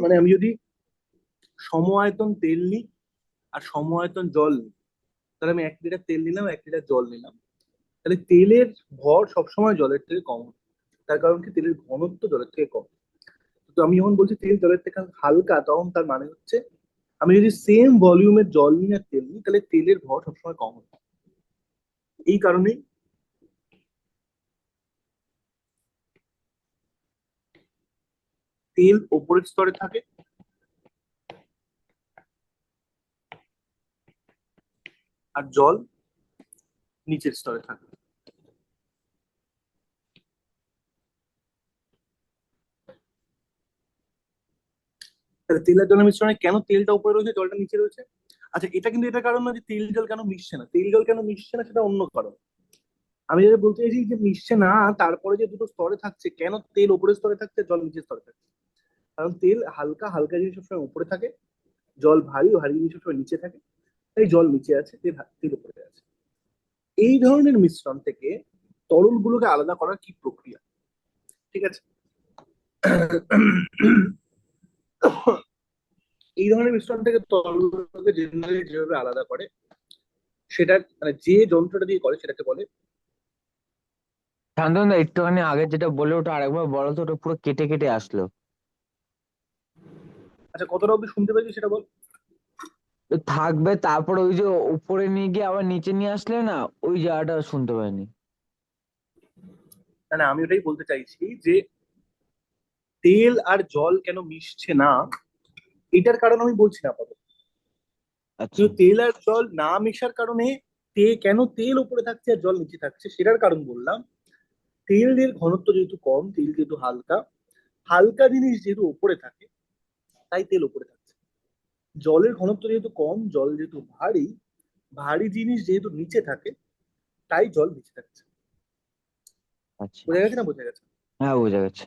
মানে আমি যদি সম আয়তন তেল নিই আর সম আয়তন জল নিই, তাহলে আমি 1 লিটার তেল নিলাম, 1 লিটার জল নিলাম, তাহলে তেলের ভর সবসময় জলের থেকে কম হবে। তার কারণ কি, তেলের ঘনত্ব জলের থেকে কম। তো আমি যখন বলছি তেল জলের থেকে হালকা, তখন তার মানে হচ্ছে আমি যদি সেম ভলিউমের জল নিই আর তেল নিই, তাহলে তেলের ভর সবসময় কম হবে। এই কারণেই তেল ওপরের স্তরে থাকে আর জল নিচের স্তরে থাকে। তাহলে তেল আর জলের মিশ্রণে কেন তেলটা উপরে রয়েছে জলটা নিচে রয়েছে? আচ্ছা, এটা কিন্তু এটা কারণ না যে তেল জল কেন মিশছে না, তেল জল কেন মিশছে না সেটা অন্য কারণ। আমি যেটা বলতে চাইছি যে মিশছে না, তারপরে যে দুটো স্তরে থাকছে, কেন তেল উপরের স্তরে থাকছে জল নিচের স্তরে থাকছে, কারণ তেল হালকা, হালকা জিনিস সবসময় উপরে থাকে, জল ভারী, ভারী জিনিস সবসময় নিচে থাকে। তাই জল নিচে আছে, তেল উপরে আছে। এই ধরনের মিশ্রণ থেকে তরলগুলোকে আলাদা করার কি প্রক্রিয়া, ঠিক আছে। এই ধরনের মিশ্রণ থেকে তরলগুলোকে জেনারেলি যেভাবে আলাদা করে, সেটা মানে যে যন্ত্রটা দিয়ে করে সেটাকে বলে। শান্তনু একটুখানি আগে যেটা বলে ওটা আরেকবার বলো তো, ওটা পুরো কেটে কেটে আসলো। আচ্ছা, কতটা অব্দি শুনতে পেয়েছি সেটা বল। তো থাকবে, তারপর ওই যে উপরে নিয়ে গিয়ে আবার নিচে নিয়ে আসলে না, ওই জায়গাটা শুনতে পাইনি। না না, আমি ওটাই বলতে চাইছি যে তেল আর জল কেন মিশছে না, এটার কারণ আমি বলছি না আপাতত। আচ্ছা। কিন্তু তেল আর জল না মেশার কারণে কেন তেল উপরে থাকছে আর জল নিচে থাকছে সেটার কারণ বললাম। তেলের ঘনত্ব যেহেতু কম, তেল যেহেতু হালকা, হালকা জিনিস যেহেতু উপরে থাকে, তাই তেল উপরে থাকছে। জলের ঘনত্ব যেহেতু কম, জল যেহেতু ভারী, ভারী জিনিস যেহেতু নিচে থাকে, তাই জল নিচে থাকছে। আচ্ছা, বোঝা গেছে না? বোঝা গেছে। হ্যাঁ বোঝা গেছে।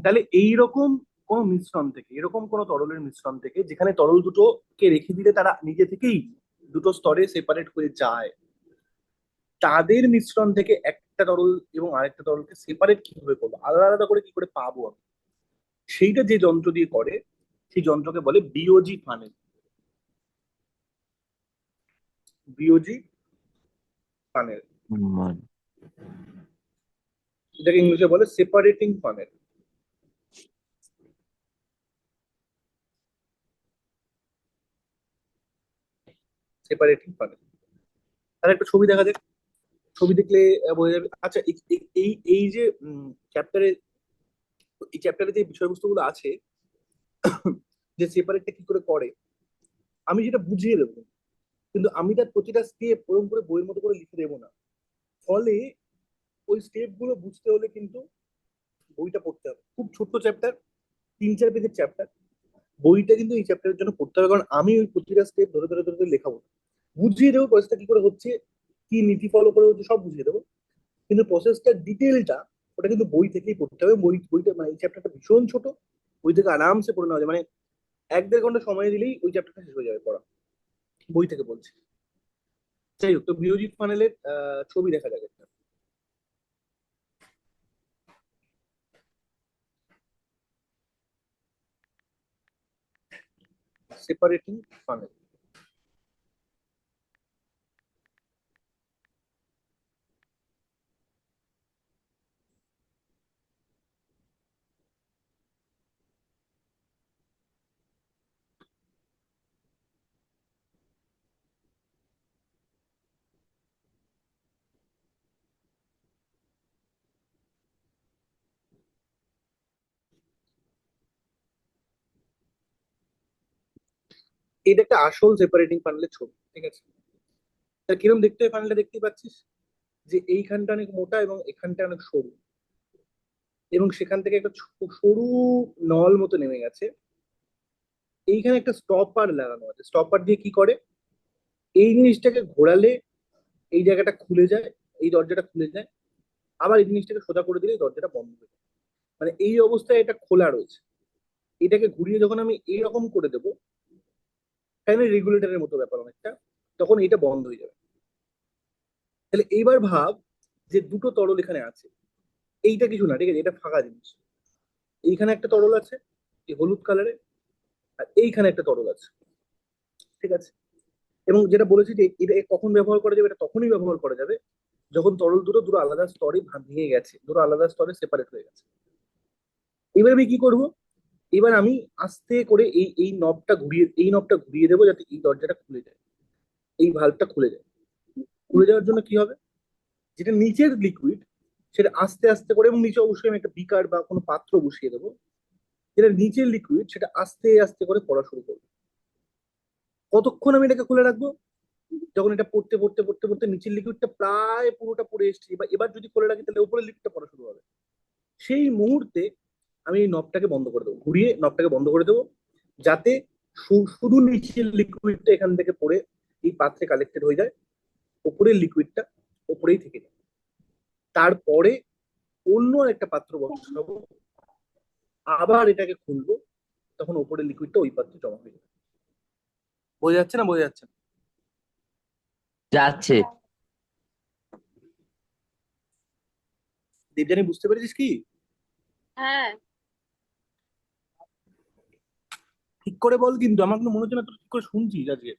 তাহলে এইরকম কোন মিশ্রণ থেকে, এরকম কোন তরলের মিশ্রণ থেকে যেখানে তরল দুটোকে রেখে দিলে তারা নিজে থেকেই দুটো স্তরে সেপারেট হয়ে যায়, তাদের মিশ্রণ থেকে একটা তরল এবং আরেকটা তরলকে সেপারেট কিভাবে করবো, আলাদা আলাদা করে কি করে পাবো আমি, সেইটা যে যন্ত্র দিয়ে করে, সেই যন্ত্রকে বলে বিওজি ফানেল। বিওজি ফানেল, হুম, এটাকে ইংলিশে বলে সেপারেটিং ফানেল। Separating funnel. তার একটা ছবি দেখা যাক, ছবি দেখলে বোঝা যাবে। আচ্ছা, এই এই যে চ্যাপ্টারে, এই চ্যাপ্টারে যে বিষয়বস্তুগুলো আছে, যে সেপারেটটা কি করে করে, আমি যেটা বুঝিয়ে দেবো, কিন্তু আমি তার প্রতিটা স্টেপ ওরকম করে বইয়ের মতো করে লিখে দেবো না। ফলে ওই স্টেপ গুলো বুঝতে হলে কিন্তু বইটা পড়তে হবে। খুব ছোট্ট চ্যাপ্টার, 3-4 পেজের চ্যাপ্টার, বইটা কিন্তু এই চ্যাপ্টারের জন্য পড়তে হবে, কারণ আমি ওই প্রতিটা স্টেপ ধরে ধরে ধরে ধরে লেখাবো না। বুঝিয়ে দেবো প্রসেসটা কি করে হচ্ছে, কি নীতি ফলো করে হচ্ছে, সব বুঝিয়ে দেবো, কিন্তু প্রসেসটার ডিটেলটা ওটা কিন্তু বই থেকেই পড়তে হবে। বইটা মানে এই চ্যাপ্টারটা ভীষণ ছোট, বই থেকে আরামসে পড়ে নেওয়া যায়, মানে 1-1.5 ঘন্টা সময় দিলেই ওই চ্যাপ্টারটা শেষ হয়ে যাবে পড়া, বই থেকে বলছি। যাই হোক, তো বিওজি ফানেলের ছবি দেখা যাবে, সেপারেটিং ফানেল। এটা একটা আসল সেপারেটিং ফানেলের ছবি, ঠিক আছে? তা কিরকম দেখতে হয় ফানেলটা, দেখতেই পাচ্ছিস যে এইখানটা অনেক মোটা এবং এখানটা অনেক সরু, এবং সেখান থেকে একটা সরু নল মতো নেমে গেছে। এইখানে একটা স্টপার লাগানো আছে, স্টপার দিয়ে কি করে, এই জিনিসটাকে ঘোরালে এই জায়গাটা খুলে যায়, এই দরজাটা খুলে যায়, আবার এই জিনিসটাকে সোজা করে দিলে এই দরজাটা বন্ধ হয়ে যায়। মানে এই অবস্থায় এটা খোলা রয়েছে, এটাকে ঘুরিয়ে যখন আমি এইরকম করে দেবো, ফ্যানের রেগুলেটরের মতো ব্যাপার অনেকটা, তখন এটা বন্ধ হয়ে যাবে। তাহলে এইবার ভাব যে দুটো তরল এখানে আছে, এইটা কিছু না, ঠিক আছে, এটা ফাঁকা জিনিস। এইখানে একটা তরল আছে, এই হলুদ কালারে, আর এইখানে একটা তরল আছে, ঠিক আছে? এবং যেটা বলেছি যে এটা কখন ব্যবহার করা যাবে, এটা তখনই ব্যবহার করা যাবে যখন তরল দুটো দুটো আলাদা স্তরে ভেঙে গেছে, দুটো আলাদা স্তরে সেপারেট হয়ে গেছে। এবার আমি কি করব, এবার আমি আস্তে করে এই নবটা ঘুরিয়ে দেবো যাতে এই দরজাটা খুলে যায়, এই ভালভটা খুলে যায়। খুলে যাওয়ার জন্য কি হবে, যেটা নিচের লিকুইড সেটা আস্তে আস্তে করে, এবং নিচে অবশ্যই আমি একটা বিকার বা কোনো পাত্র বসিয়ে দেবো, যেটা নিচের লিকুইড সেটা আস্তে আস্তে করে পড়া শুরু করবে। কতক্ষণ আমি এটাকে খুলে রাখবো, যখন এটা পড়তে পড়তে পড়তে পড়তে নিচের লিকুইডটা প্রায় পুরোটা পড়ে এসেছে, এবার এবার যদি খুলে রাখি তাহলে উপরের লিকুইডটা পড়া শুরু হবে। সেই মুহূর্তে আমি এই নবটাকে বন্ধ করে দেবো, ঘুরিয়ে নবটাকে বন্ধ করে দেবো, যাতে শুধু নিচের লিকুইডটা এখান থেকে পড়ে এই পাত্রে কালেক্টেড হয়ে যায়, উপরের লিকুইডটা উপরেই থেকে যায়। তারপরে অন্য একটা পাত্র বসাবো, আবার এটাকে খুলবো, তখন উপরের লিকুইডটা ওই পাত্রে জমা হয়ে যাবে। বোঝা যাচ্ছে না? বোঝা যাচ্ছে না? যাচ্ছে। দেবজানি, বুঝতে পেরেছিস কি? হ্যাঁ। ঠিক করে বল, কিন্তু আমার কিন্তু মনে হচ্ছে না তুই ঠিক করে শুনছিস আজকে।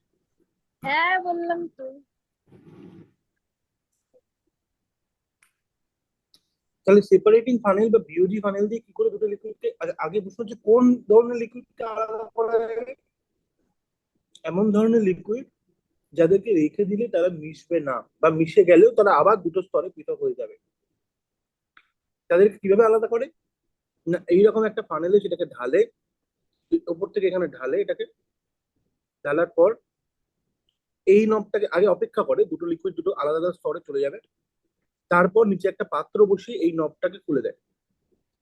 হ্যাঁ বললাম তো। তাহলে সেপারেটিং ফানেল বা বিওজি ফানেল দিয়ে কি করে দুটো লিকুইডকে, আগে প্রশ্ন হচ্ছে কোন ধরনের লিকুইডকে আলাদা করা যায়? এমন ধরনের লিকুইড যাদেরকে রেখে দিলে তারা মিশবে না, বা মিশে গেলেও তারা আবার দুটো স্তরে পৃথক হয়ে যাবে। তাদেরকে কিভাবে আলাদা করে, না এইরকম একটা ফানেলে সেটাকে ঢালে, ওপর থেকে এখানে ঢালে, এটাকে ঢালার পর এই নবটাকে আগে অপেক্ষা করে দুটো লিকুইড দুটো আলাদা আলাদা স্তরে চলে যাবে, তারপর নিচে একটা পাত্র বসিয়ে এই নবটাকে খুলে দেয়।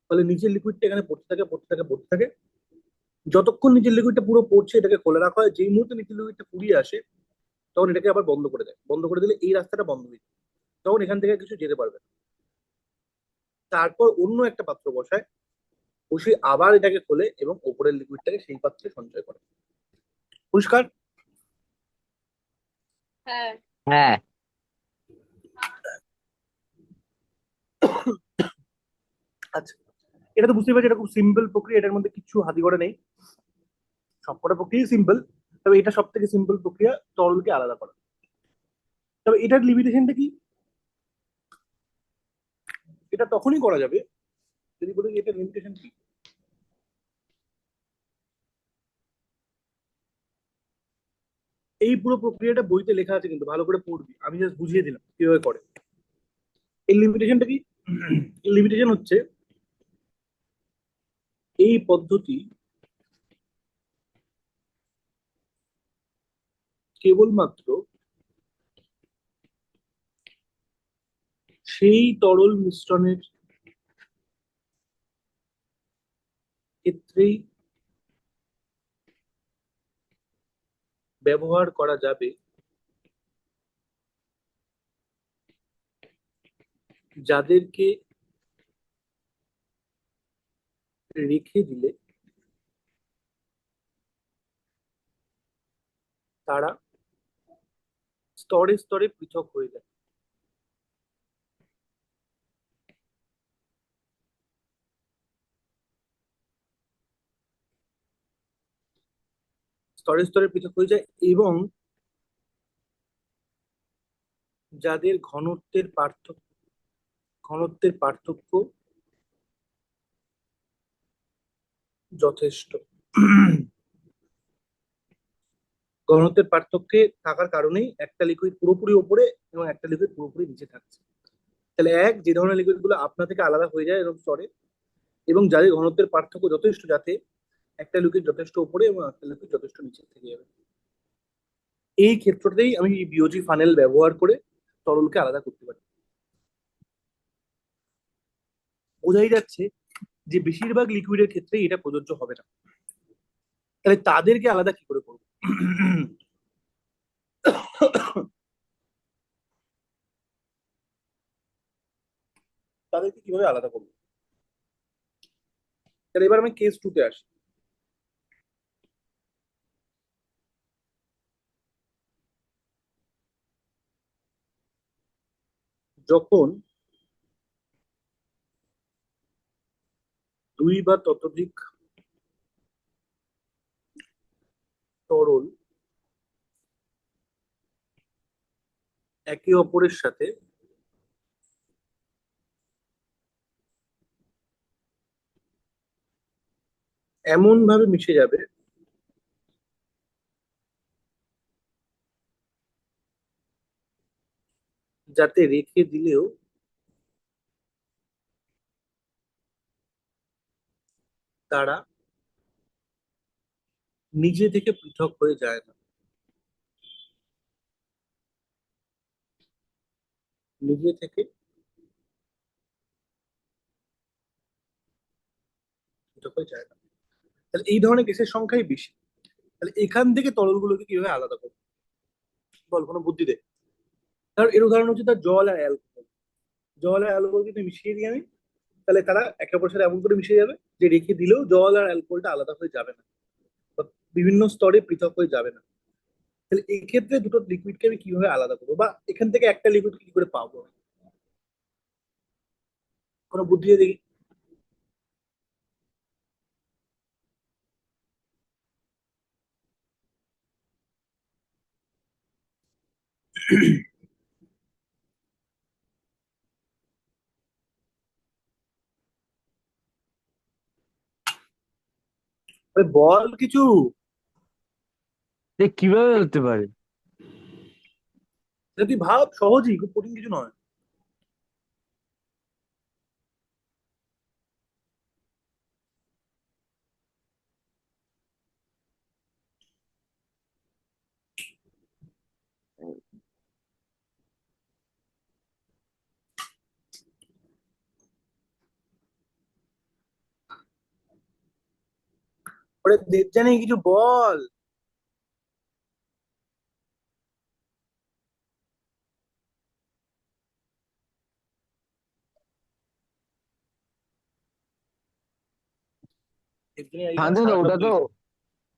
ফলে নিচের লিকুইডটা এখানে পড়তে থাকে পড়তে থাকে পড়তে থাকে। যতক্ষণ নিচের লিকুইডটা পুরো পড়ছে এটাকে খোলা রাখা হয়। যেই মুহূর্তে নিচের লিকুইডটা ফুরিয়ে আসে তখন এটাকে আবার বন্ধ করে দেয়। বন্ধ করে দিলে এই রাস্তাটা বন্ধ হয়ে যায়, তখন এখান থেকে কিছু যেতে পারবে না। তারপর অন্য একটা পাত্র বসায়, বসিয়ে আবার এটাকে খোলে এবং ওপরের লিকুইডটাকে সেই পাত্রে সঞ্চয় করে। পরিষ্কার? হ্যাঁ। হ্যাঁ। আচ্ছা, এটা তো বুঝতেই পারছি এটা খুব সিম্পল প্রক্রিয়া, এটার মধ্যে কিছু হাতি ঘোড়া নেই, সবকটা প্রক্রিয়া সিম্পল। তবে এটা সব থেকে সিম্পল প্রক্রিয়া তরলকে আলাদা করা। তবে এটার লিমিটেশনটা কি? এটা তখনই করা যাবে যদি বলি এটার লিমিটেশন কি। এই পুরো প্রক্রিয়াটা বইতে লেখা আছে, কিন্তু ভালো করে পড়বি, আমি জাস্ট বুঝিয়ে দিলাম কিভাবে করে। এই লিমিটেশনটা কি? এই লিমিটেশন হচ্ছে এই পদ্ধতি কেবলমাত্র সেই তরল মিশ্রণের ক্ষেত্রেই ব্যবহার করা যাবে যাদেরকে রেখে দিলে তারা স্তরে স্তরে পৃথক হয়ে যায়। স্তরে স্তরে পৃথক হয়ে যায় এবং যাদের ঘনত্বের পার্থক্য যথেষ্ট। ঘনত্বের পার্থক্যে থাকার কারণেই একটা লিকুইড পুরোপুরি ওপরে এবং একটা লিকুইড পুরোপুরি নিচে থাকছে। তাহলে যে ধরনের লিকুইড গুলো আপনা থেকে আলাদা হয়ে যায় এরকম স্তরে, এবং যাদের ঘনত্বের পার্থক্য যথেষ্ট, যাতে একটা লিকুইড যথেষ্ট উপরে এবং একটা লিকুইড যথেষ্ট নিচে থেকে যাবে, এই ক্ষেত্রতেই আমি বিওজি ফানেল ব্যবহার করে তরলকে আলাদা করতে পারি। বোঝাই যাচ্ছে যে বেশিরভাগ লিকুইডের ক্ষেত্রে এটা প্রযোজ্য হবে না। তাহলে তাদেরকে আলাদা কি করে করবো? তাদেরকে কিভাবে আলাদা করবো? তাহলে এবার আমি কেস টুতে আসি। যখন দুই বা ততোধিক তরল একে অপরের সাথে এমন ভাবে মিশে যাবে যাতে রেখে দিলেও তারা নিজে থেকে পৃথক হয়ে যায় না। নিজে থেকে পৃথক হয়ে যায় না। তাহলে এই ধরনের কেসের সংখ্যাই বেশি। তাহলে এখান থেকে তরলগুলোকে কিভাবে আলাদা করবো বল, কোনো বুদ্ধি দে। কারণ এর উদাহরণ হচ্ছে তার জল আর অ্যালকোহল। জল আর অ্যালকোহল যদি মিশিয়ে দিই আমি, তাহলে তারা একে অপরের সাথে এমন করে মিশে যাবে যে রেখে দিলেও জল আর অ্যালকোহলটা আলাদা হয়ে যাবে না, বা বিভিন্ন স্তরে পৃথক হয়ে যাবে না। তাহলে এই ক্ষেত্রে দুটো লিকুইডকে আমি কিভাবে আলাদা করবো, বা এখান থেকে একটা লিকুইড কি করে পাবো? কোনো বুদ্ধি দিয়ে দেখি। আরে বল কিছু। কিভাবে হতে পারে? এটা তুই ভাব, সহজই, খুব কঠিন কিছু নয়। ওরে দেবযানী কিছু বল। দেবযানী এই তোমার শান্তনু, সারাটা ওটা তো বই।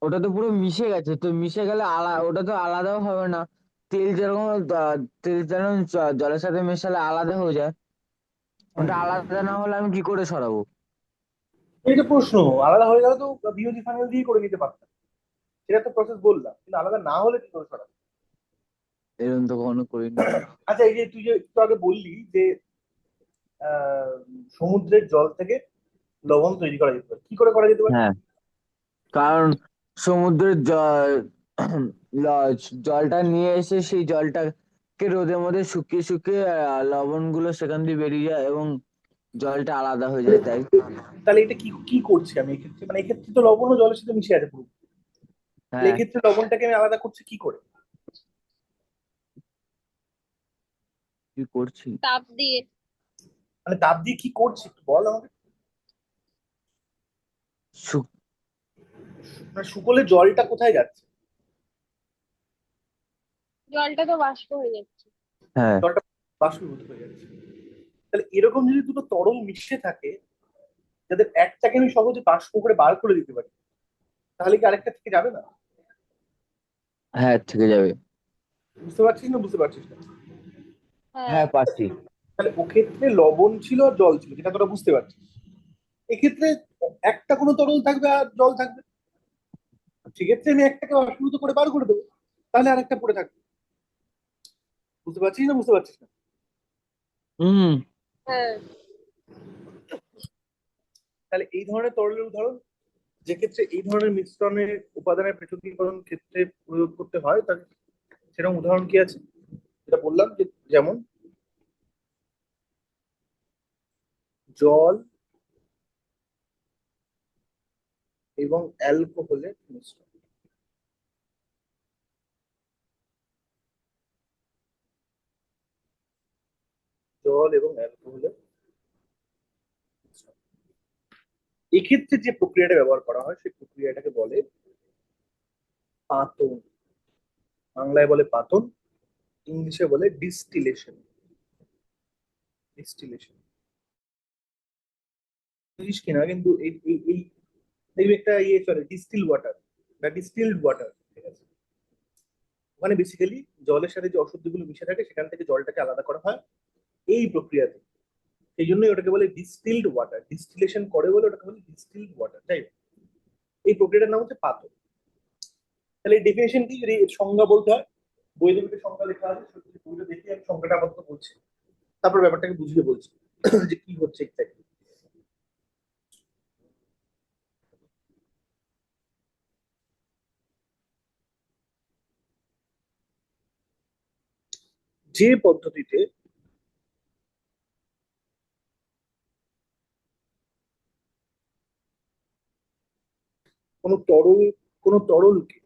ওটা তো পুরো মিশে গেছে, তো মিশে গেলে ওটা তো আলাদাও হবে না। তেল যেরকম তেল যেরকম জলের সাথে মেশালে আলাদা হয়ে যায়, ওটা আলাদা না হলে আমি কি করে সরাবো? এইটা প্রশ্ন। আলাদা হয়ে গেলে তো বিওজি ফাইনাল দিয়ে করে নিতে পারতাম, সেটা তো প্রসেস বললাম, কিন্তু আলাদা না হলে কি করে সরাবো? এরকম তো কখনো করিনি। আচ্ছা, এই যে তুই যে একটু আগে বললি যে আহ সমুদ্রের জল থেকে লবণ তৈরি করা যেতে পারে, কি করে করা যেতে পারে? হ্যাঁ, কারণ সমুদ্রের জলটা নিয়ে এসে সেই জলটাকে রোদের মধ্যে শুকিয়ে শুকিয়ে লবণগুলো সেখান দিয়ে বেরিয়ে যায় এবং জলটা আলাদা হয়ে যায়, তাই। তাহলে এটা কি কি করছি আমি এক্ষেত্রে? মানে এক্ষেত্রে তো লবণ ও জলের সাথে মিশে আছে পুরো। তাহলে হ্যাঁ, এক্ষেত্রে লবণটাকে আমি আলাদা করছি কি করে? কি করছি? তাপ দিয়ে। মানে তাপ দিয়ে কি করছি একটু বল আমাকে। শু- মানে শুকোলে জলটা কোথায় যাচ্ছে? জলটা তো বাষ্প হয়ে যাচ্ছে। হ্যাঁ, জলটা বাষ্পীভূত হয়ে যাচ্ছে। তাহলে এরকম যদি দুটো তরল মিশে থাকে, যাদের একটাকে আমি সহজে বাষ্প করে বার করে দিতে পারি, তাহলে কি আরেকটা থেকে যাবে না? হ্যাঁ, থেকে যাবে। বুঝতে পারছিস না বুঝতে পারছিস না? হ্যাঁ। হ্যাঁ, পাচ্ছি। তাহলে ওক্ষেত্রে লবণ ছিল আর জল ছিল, যেটা তোরা বুঝতে পারছিস। এক্ষেত্রে একটা কোনো তরল থাকবে আর জল থাকবে। সেক্ষেত্রে আমি একটাকে বাষ্পীভূত করে বার করে দেবো, তাহলে আরেকটা পড়ে থাকবে। বুঝতে পারছিস না বুঝতে পারছিস না? হুম। হ্যাঁ। তাহলে এই ধরনের তরলের উদাহরণ, যে ক্ষেত্রে এই ধরনের মিশ্রণের উপাদানের পৃথকীকরণ ক্ষেত্রে প্রয়োগ করতে হয়, তার সেরকম উদাহরণ কি আছে? যেটা বললাম যে, যেমন জল এবং অ্যালকোহলের মিশ্রণ। জল এবং অ্যালকোহলের মিশ্রণ। এক্ষেত্রে যে প্রক্রিয়াটা ব্যবহার করা হয় সেই প্রক্রিয়াটাকে বলে পাতন। বাংলায় বলে পাতন, ইংলিশে বলে ডিস্টিলেশন। ডিস্টিলেশন বুঝিস কিনা কিন্তু এই এই এই এই একটা ইয়ে চলে, ডিস্টিল ওয়াটার বা ডিস্টিলড ওয়াটার, ঠিক আছে? ওখানে বেসিক্যালি জলের সাথে যে অশুদ্ধিগুলো মিশে থাকে সেখান থেকে জলটাকে আলাদা করা হয় এই প্রক্রিয়াতে। সেই জন্যই ওটাকে বলে ডিস্টিলড ওয়াটার, ডিস্টিলেশন করে বলে ওটাকে বলে ডিস্টিলড ওয়াটার। যাই হোক, এই প্রক্রিয়াটার নাম হচ্ছে পাতন। তাহলে এই ডেফিনেশন কি, যদি এর সংজ্ঞা বলতে হয়, বইয়ের ভিতরে সংজ্ঞা লেখা আছে, সত্যি বইটা দেখি আমি সংজ্ঞাটা আপাতত বলছি, তারপর ব্যাপারটাকে বুঝিয়ে বলছি যে কি হচ্ছে এক্স্যাক্টলি। যে পদ্ধতিতে কোনো তরল কোনো তরলকে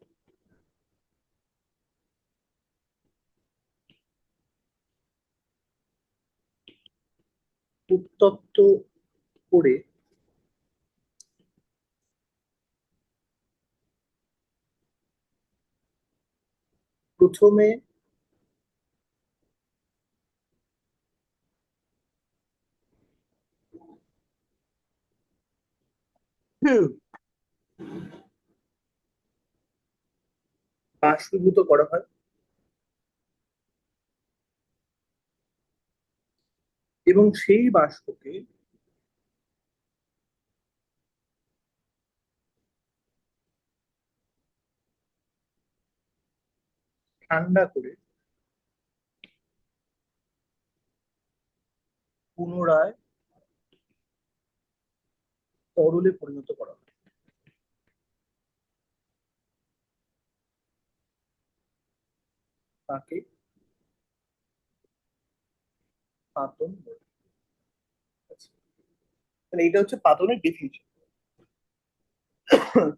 উত্তপ্ত করে প্রথমে বাষ্পীভূত করা হয় এবং সেই বাষ্পকে ঠান্ডা করে পুনরায় তরলে পরিণত করা হয়, তাকে পাতন বলে। আচ্ছা, তাহলে এটা হচ্ছে পাতনের ডেফিনিশন।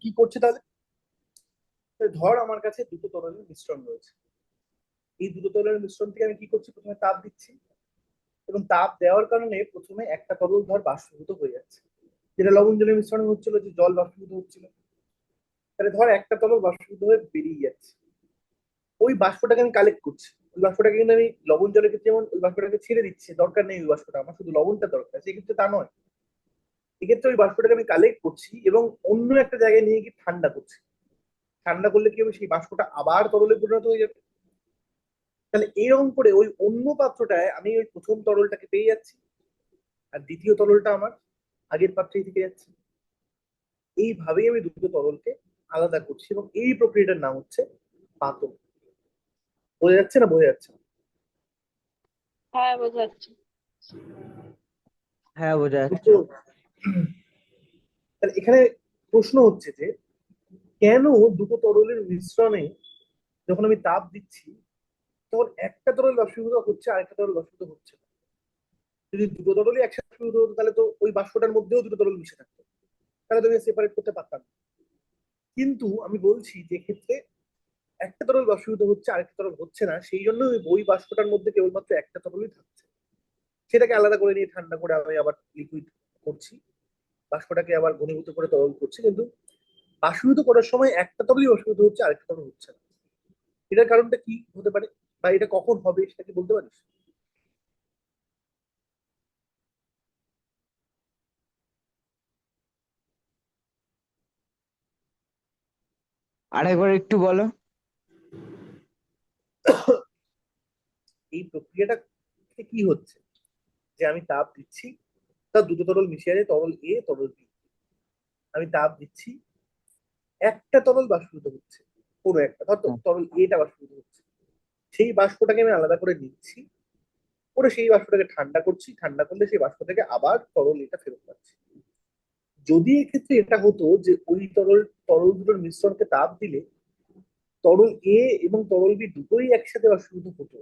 কি করছে তাহলে? তাহলে ধর আমার কাছে দুটো তরলের মিশ্রণ রয়েছে। এই দুটো তরলের মিশ্রণ থেকে আমি কি করছি, প্রথমে তাপ দিচ্ছি, এবং তাপ দেওয়ার কারণে প্রথমে একটা তরল ধর বাষ্পীভূত হয়ে যাচ্ছে, যেটা লবণ জলের মিশ্রণে হচ্ছিল, যে জল বাষ্পীভূত হচ্ছিল। তাহলে ধর একটা তরল বাষ্পীভূত হয়ে বেরিয়ে যাচ্ছে, ওই বাষ্পটাকে আমি কালেক্ট করছি, ওই বাষ্পটাকে কিন্তু আমি লবণ জলের ক্ষেত্রে যেমন ওই বাষ্পটাকে ছেড়ে দিচ্ছি, দরকার নেই ওই বাষ্পটা, আমার শুধু লবণটা দরকার, সেক্ষেত্রে তা নয়। এক্ষেত্রে ওই বাষ্পটাকে আমি কালেক্ট করছি এবং অন্য একটা জায়গায় নিয়ে গিয়ে ঠান্ডা করছি। ঠান্ডা করলে কি হবে, সেই বাষ্পটা আবার তরলে পরিণত হয়ে যাবে। তাহলে এইরকম করে ওই অন্য পাত্রটায় আমি ওই প্রথম তরলটাকে পেয়ে যাচ্ছি, আর দ্বিতীয় তরলটা আমার আগের পাত্রেই থেকে যাচ্ছে। এইভাবেই আমি দুটো তরলকে আলাদা করছি এবং এই প্রক্রিয়াটার নাম হচ্ছে পাতন। বোঝা যাচ্ছে না বোঝা যাচ্ছে না? হ্যাঁ, বোঝা যাচ্ছে। হ্যাঁ, বোঝা যাচ্ছে। দুটো তাহলে এখানে প্রশ্ন হচ্ছে যে কেন দুটো তরলের মিশ্রণে যখন আমি তাপ দিচ্ছি তখন একটা তরল বাষ্পীভূত হচ্ছে আরেকটা তরল বাষ্পীভূত হচ্ছে না। যদি দুটো তরলই একসাথে বাষ্পীভূত হতো তাহলে তো ওই বাষ্পটার মধ্যেও দুটো তরল মিশে থাকতো, তাহলে তো আমি সেপারেট করতে পারতাম না। কিন্তু আমি বলছি যে ক্ষেত্রে একটা তরল বাষ্পীভূত হচ্ছে আরেকটা তরল হচ্ছে না, সেই জন্য ওই বাষ্পটার মধ্যে কেবলমাত্র একটা তরলই থাকছে। সেটাকে আলাদা করে নিয়ে ঠান্ডা করে আমি আবার লিকুইড করছি, বাষ্পটাকে আবার ঘনীভূত করে তরল করছি, কিন্তু বাষ্পীভূত করার সময় একটা তরলই বাষ্পীভূত হচ্ছে আরেকটা তরল হচ্ছে না। এটার কারণটা কি হতে পারে বা এটা কখন হবে সেটা কি বলতে পারিস? আরেকবার একটু বলো। এই প্রক্রিয়াটা কি হচ্ছে যে আমি তাপ দিচ্ছি, তার দুটো তরল মিশে আছে, তরল এ তরল বি, আমি তাপ দিচ্ছি, একটা তরল বাষ্পীভূত হচ্ছে, কোনো একটা ধর হ্যাঁ, তরল এটা বাষ্পীভূত হচ্ছে, সেই বাষ্পটাকে আমি আলাদা করে নিচ্ছি, করে সেই বাষ্পটাকে ঠান্ডা করছি, ঠান্ডা করলে সেই বাষ্প থেকে আবার তরল এটা ফেরত পাচ্ছি। যদি এক্ষেত্রে এটা হতো যে ওই তরল দুটোর মিশ্রণকে তাপ দিলে তরল এ এবং তরল বি দুটোই একসাথে বাষ্পীভূত হতো,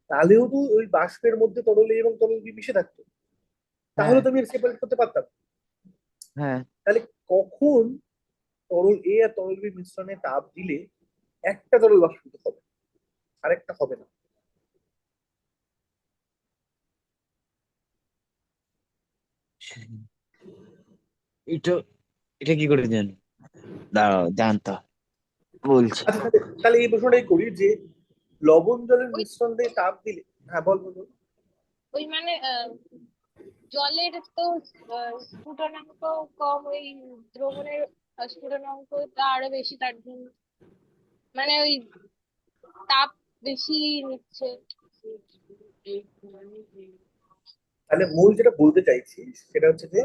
তাহলেও তো ওই বাষ্পের মধ্যে তরল এ এবং তরল বি মিশে থাকতো, তাহলে হ্যাঁ, তো আমি সেপারেট করতে পারতাম। হ্যাঁ। তাহলে কখন তরল এ আর তরল বি মিশ্রণে তাপ দিলে একটা তরল বাষ্পীভূত হবে আরেকটা হবে না? এটা এটা কি করে জানি? দাঁড়াও, জানতো, বলছি। আচ্ছা তাহলে এই প্রশ্নটাই করি যে লবণ জলের ওই মিশ্রণ দিয়ে তাপ দিলে, হ্যাঁ বল বল বল। ওই মানে জলের তো স্ফুটনাঙ্ক কম, ওই দ্রবণের স্ফুটনাঙ্কটা আরো বেশি, তার জন্য মানে ওই তাপ বেশি নিচ্ছে। তাহলে মূল যেটা বলতে চাইছি সেটা হচ্ছে যে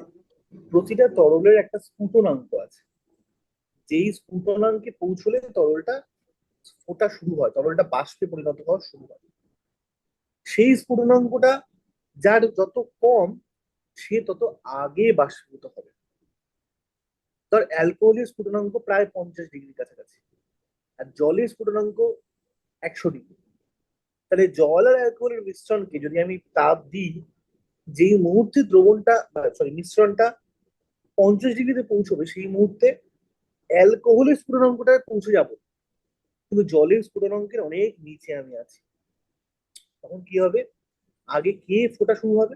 প্রতিটা তরলের একটা স্ফুটনাঙ্ক আছে, যেই স্ফুটনাঙ্কে পৌঁছলে তরলটা ফোটা শুরু হয়, তরলটা বাষ্পে পরিণত হওয়া শুরু হয়। সেই স্ফুটনাঙ্কটা যার যত কম সে তত আগে বাষ্পীভূত হবে। ধর অ্যালকোহলের স্ফুটনাঙ্ক প্রায় 50 ডিগ্রির কাছাকাছি, আর জলের স্ফুটনাঙ্ক 100 ডিগ্রি। তাহলে জল আর অ্যালকোহলের মিশ্রণকে যদি আমি তাপ দিই, যেই মুহূর্তে দ্রবণটা সরি মিশ্রণটা 50 ডিগ্রিতে পৌঁছবে সেই মুহূর্তে অ্যালকোহলের স্ফুটনাঙ্কটায় পৌঁছে যাব, কিন্তু জলের স্ফুটনাঙ্কের অনেক নিচে আমি আছি। তখন কি হবে, আগে কে ফোটা শুরু হবে?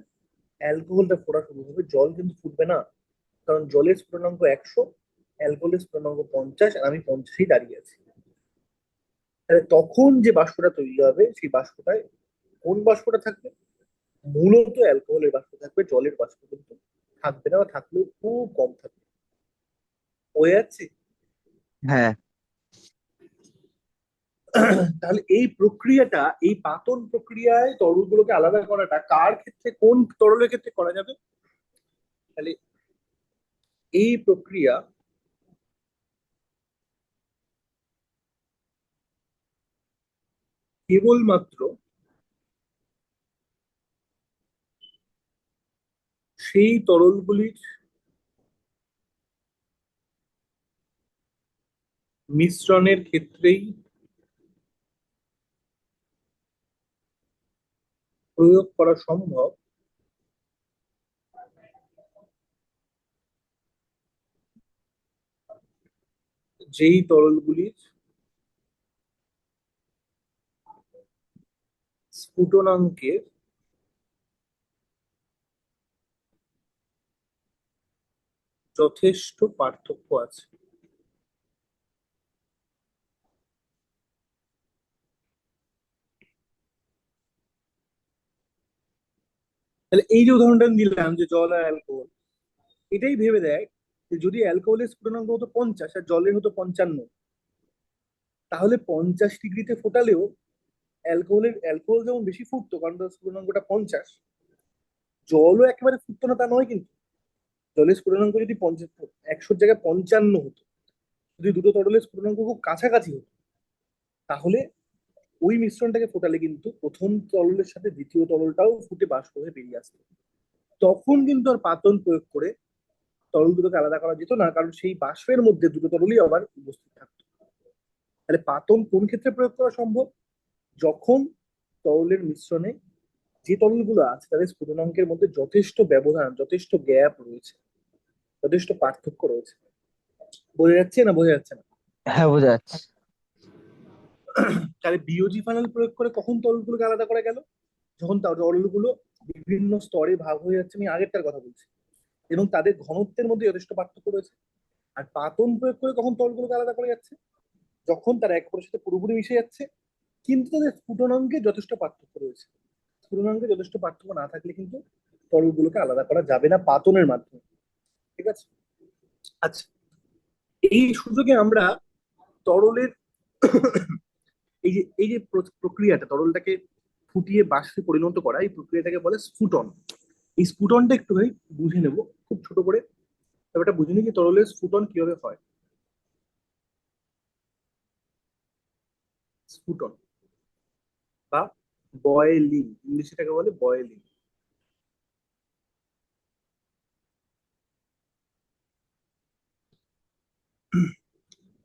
অ্যালকোহলটা ফোটা শুরু হবে, জল কিন্তু ফুটবে না, কারণ জলের স্ফুটনাঙ্ক 100, অ্যালকোহলের স্ফুটনাঙ্ক 50, আর আমি 50-এই দাঁড়িয়ে আছি। তাহলে তখন যে বাষ্পটা তৈরি হবে সেই বাষ্পটায় কোন বাষ্পটা থাকবে? মূলত অ্যালকোহলের বাষ্প থাকবে, জলের বাষ্প কিন্তু থাকবে না, বা থাকলেও খুব কম থাকবে। হয়ে যাচ্ছে? হ্যাঁ, তাহলে এই প্রক্রিয়াটা, এই পাতন প্রক্রিয়ায় তরলগুলোকে আলাদা করাটা কার ক্ষেত্রে, কোন তরলের ক্ষেত্রে করা যাবে? তাহলে এই প্রক্রিয়া কেবলমাত্র সেই তরলগুলির মিশ্রণের ক্ষেত্রেই প্রয়োগ করা সম্ভব, যেই তরলগুলির স্ফুটনাঙ্কের যথেষ্ট পার্থক্য আছে। তাহলে এই যে উদাহরণটা দিলাম যে জল আর অ্যালকোহল, এটাই ভেবে দেয় যে যদি অ্যালকোহলের স্ফুটনাঙ্ক হতো 50 আর জলের হতো 55, তাহলে 50 ডিগ্রিতে ফোটালেও অ্যালকোহল যেমন বেশি ফুটতো কারণ তার স্ফুটনাঙ্কটা 50, জলও একেবারে ফুটতো না তা নয় কিন্তু। জলের স্ফুটনাঙ্ক যদি 100-র জায়গায় 55 হতো, যদি দুটো তরলের স্ফুটনাঙ্ক খুব কাছাকাছি হতো, তাহলে ওই মিশ্রণটাকে ফোটালে কিন্তু প্রথম তরলের সাথে দ্বিতীয় তরলটাও ফুটে বাষ্প হয়ে বেরিয়ে আসতো। তখন কিন্তু আর পাতন প্রয়োগ করে তরল দুটোকে আলাদা করা যেত না, কারণ সেই বাষ্পের মধ্যে দুটো তরলই আবার উপস্থিত থাকতো। তাহলে পাতন কোন ক্ষেত্রে প্রয়োগ করা সম্ভব? যখন তরলের মিশ্রণে যে তরলগুলো আছে তাদের স্ফুটনাঙ্কের মধ্যে যথেষ্ট ব্যবধান, যথেষ্ট গ্যাপ রয়েছে, যথেষ্ট পার্থক্য রয়েছে। বোঝা যাচ্ছে না বোঝা যাচ্ছে না? হ্যাঁ, বোঝা যাচ্ছে। তাহলে বিওজি ফানেল প্রয়োগ করে কখন তরলগুলোকে আলাদা করা গেল? যখন তরলগুলো বিভিন্ন স্তরে ভাগ হয়ে যাচ্ছে, আমি আগেরটার কথা বলছি, এবং তাদের ঘনত্বের মধ্যে যথেষ্ট পার্থক্য রয়েছে। আর পাতন প্রয়োগ করে কখন তরলগুলোকে আলাদা করে যাচ্ছে? যখন তারা এক অপরের সাথে পুরোপুরি মিশে যাচ্ছে কিন্তু তাদের স্ফুটনাঙ্কে যথেষ্ট পার্থক্য রয়েছে। স্ফুটনাঙ্কে যথেষ্ট পার্থক্য না থাকলে কিন্তু তরলগুলোকে আলাদা করা যাবে না পাতনের মাধ্যমে। ঠিক আছে? আচ্ছা, এই সুযোগে আমরা তরলের এই যে প্রক্রিয়াটা, তরলটাকে ফুটিয়ে বাষ্পে পরিণত করা, এই প্রক্রিয়াটাকে বলে স্ফুটন। এই স্ফুটনটা একটু ভাই বুঝে নেব খুব ছোট করে, ব্যাপারটা বুঝে নিই যে তরলের স্ফুটন কিভাবে হয়। স্ফুটন বা বয়েলিং, ইংলিশে এটাকে বলে বয়েলিং।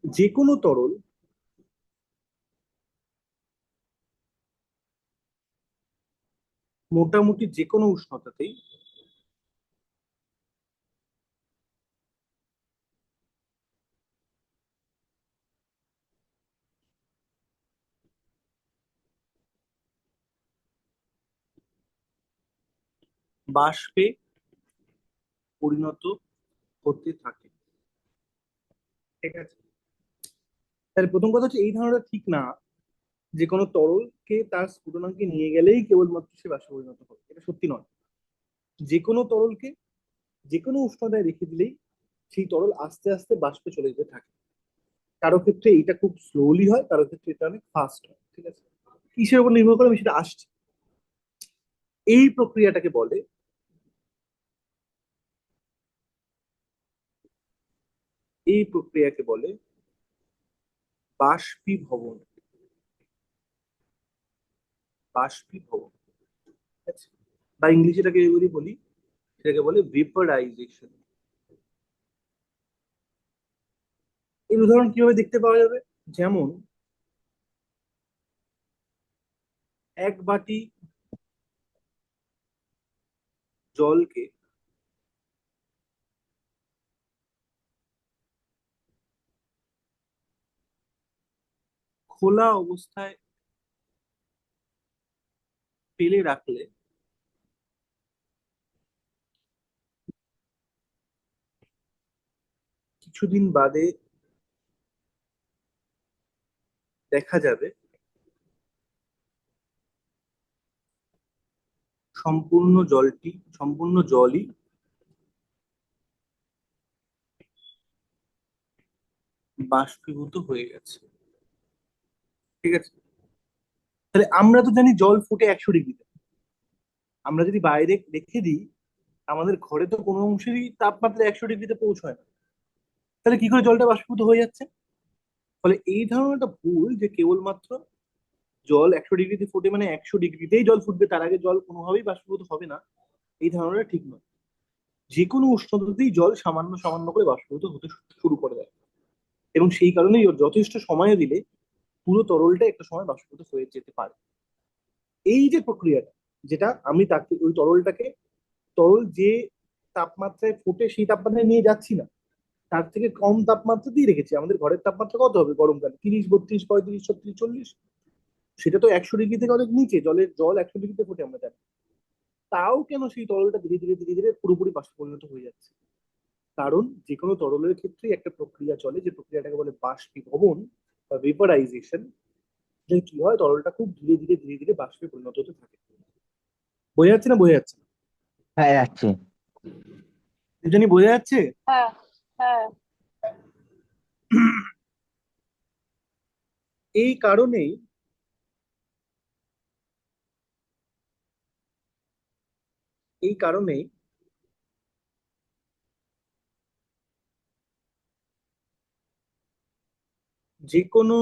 যে কোনো তরল মোটামুটি যে কোনো উষ্ণতাতেই বাষ্পে পরিণত হতে থাকে। ঠিক আছে? তাহলে প্রথম কথা হচ্ছে এই ধারণাটা ঠিক না যে কোনো তরলকে তার স্ফুটনাঙ্কে নিয়ে গেলেই কেবলমাত্র সে বাষ্পে পরিণত হবে, এটা সত্যি নয়। যে কোনো তরলকে যে কোনো উষ্ণতায় রেখে দিলেই সেই তরল আস্তে আস্তে বাষ্পে চলে যেতে থাকে। কারো ক্ষেত্রে এটা খুব স্লোলি হয়, কারো ক্ষেত্রে এটা অনেক ফাস্ট হয়। ঠিক আছে? কিসের উপর নির্ভর করে আমি সেটা আসছি। এই প্রক্রিয়াটাকে বলে, এই প্রক্রিয়াকে বলে বাষ্পীভবন। বাষ্পীভবন। ঠিক আছে? বা ইংলিশে এটাকে যদি বলি সেটাকে বলে ভেপারাইজেশন। এর উদাহরণ কিভাবে দেখতে পাওয়া যাবে? যেমন 1 বাটি জলকে খোলা অবস্থায় ফেলে রাখলে কিছুদিন বাদে দেখা যাবে সম্পূর্ণ জলই বাষ্পীভূত হয়ে গেছে। ঠিক আছে? তাহলে আমরা তো জানি জল ফুটে 100 ডিগ্রিতে। আমরা যদি বাইরে রেখে দিই, আমাদের ঘরে তো কোনো অংশেরই তাপমাত্রা 100 ডিগ্রিতে পৌঁছায় না। তাহলে কি করে জলটা বাষ্পীভূত হয়ে যাচ্ছে? ফলে এই ধারণাটা ভুল যে কেবলমাত্র জল 100 ডিগ্রিতে ফুটে মানে 100 ডিগ্রিতেই জল ফুটবে, তার আগে জল কোনোভাবেই বাষ্পীভূত হবে না। এই ধারণাটা ঠিক নয়। যে কোনো উষ্ণতাতেই জল সামান্য সামান্য করে বাষ্পীভূত হতে শুরু করে দেয়, এবং সেই কারণেই ওর যথেষ্ট সময় দিলে পুরো তরলটা একটা সময় বাষ্পীভূত হয়ে যেতে পারে। এই যে প্রক্রিয়াটা, যেটা আমি তাকে ওই তরল যে তাপমাত্রায় ফুটে সেই তাপমাত্রায় নিয়ে যাচ্ছি না, তার থেকে কম তাপমাত্রাতেই রেখেছি। আমাদের ঘরের তাপমাত্রা কত হবে গরমকালে? 30, 32, 35, 40। সেটা তো 100 ডিগ্রি থেকে অনেক নিচে। জল 100 ডিগ্রিতে ফুটে আমরা জানি। তাও কেন সেই তরলটা ধীরে ধীরে ধীরে ধীরে পুরোপুরি বাষ্পে পরিণত হয়ে যাচ্ছে? কারণ যে কোনো তরলের ক্ষেত্রেই একটা প্রক্রিয়া চলে, যে প্রক্রিয়াটাকে বলে বাষ্পীভবন বা ভেপারাইজেশন। যে কি হয়, তরলটা খুব ধীরে ধীরে ধীরে ধীরে বাষ্পে পরিণত হতে থাকে। বোঝা যাচ্ছে না বোঝা যাচ্ছে না? হ্যাঁ যাচ্ছে। দুজনই বোঝা যাচ্ছে? হ্যাঁ হ্যাঁ। এই কারণেই এই কারণেই যে কোনো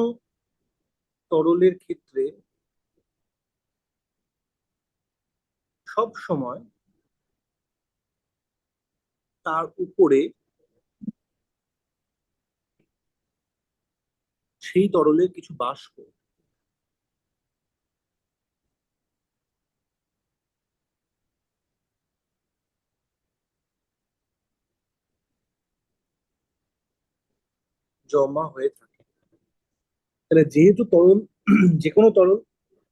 তরলের ক্ষেত্রে সব সময় তার উপরে সেই তরলের কিছু বাষ্প জমা হয়ে থাকে। তাহলে যেহেতু তরল যে কোনো তরল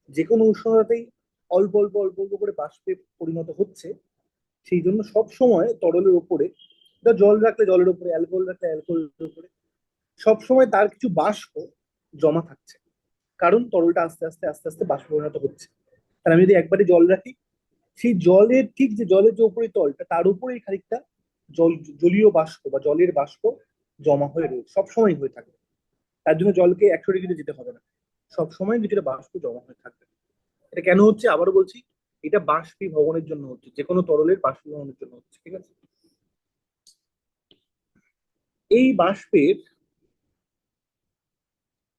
যে কোনো উষ্ণতাতেই অল্প অল্প অল্প অল্প করে বাষ্পে পরিণত হচ্ছে, সেই জন্য সব সময় তরলের উপরে, জল রাখলে জলের উপরে, অ্যালকোহল রাখলে অ্যালকোহলের উপরে সব সময় তার কিছু বাষ্প জমা থাকছে, কারণ তরলটা আস্তে আস্তে আস্তে আস্তে বাষ্পে পরিণত হচ্ছে। তাহলে আমি যদি একবারে জল রাখি, সেই জলের ঠিক যে জলের যে উপরে তলটা তার উপরেই খানিকটা জল, জলীয় বাষ্প বা জলের বাষ্প জমা হয়ে রয়েছে, সবসময় হয়ে থাকে। তার জন্য জলকে 100 ডিগ্রিতে যেতে হবে না, সব সময় কিছুটা বাষ্প জমা হয়ে থাকবে। এটা কেন হচ্ছে আবারও বলছি, এটা বাষ্পীভবনের জন্য হচ্ছে, যে কোনো তরলের বাষ্পীভবনের জন্য হচ্ছে, ঠিক আছে? এই বাষ্পের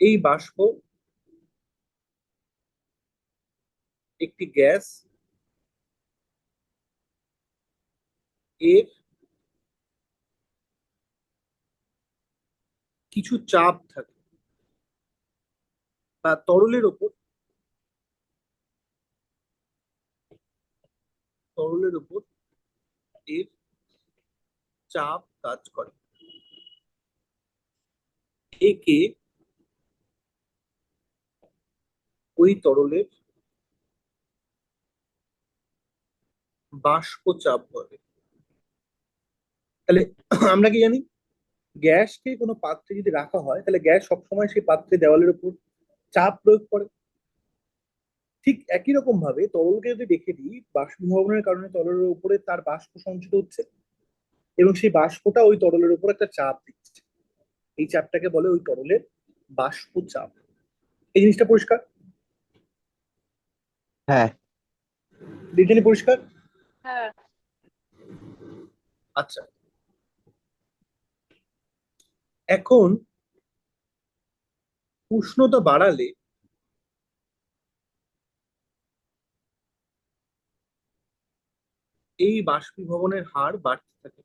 এই বাষ্প একটি গ্যাস, এর কিছু চাপ থাকে, বা তরলের উপর এর চাপ কাজ করে, একে ওই তরলের বাষ্প চাপ বলে। তাহলে আমরা কি জানি, গ্যাসকে কোনো পাত্রে যদি রাখা হয় তাহলে গ্যাস সবসময় সেই পাত্রে দেওয়ালের উপর চাপ প্রয়োগ করে। ঠিক একই রকম ভাবে তরলকে যদি দেখে দিই, বাষ্পীভবনের কারণে তরলের উপরে তার বাষ্প সঞ্চিত হচ্ছে, এবং সেই বাষ্পটা ওই তরলের উপর একটা চাপ দিচ্ছে, এই চাপটাকে বলে ওই তরলের বাষ্প চাপ। এই জিনিসটা পরিষ্কার? হ্যাঁ দেখে নি পরিষ্কার? হ্যাঁ। আচ্ছা, এখন উষ্ণতা বাড়ালে এই বাষ্পীভবনের হার বাড়তে থাকে,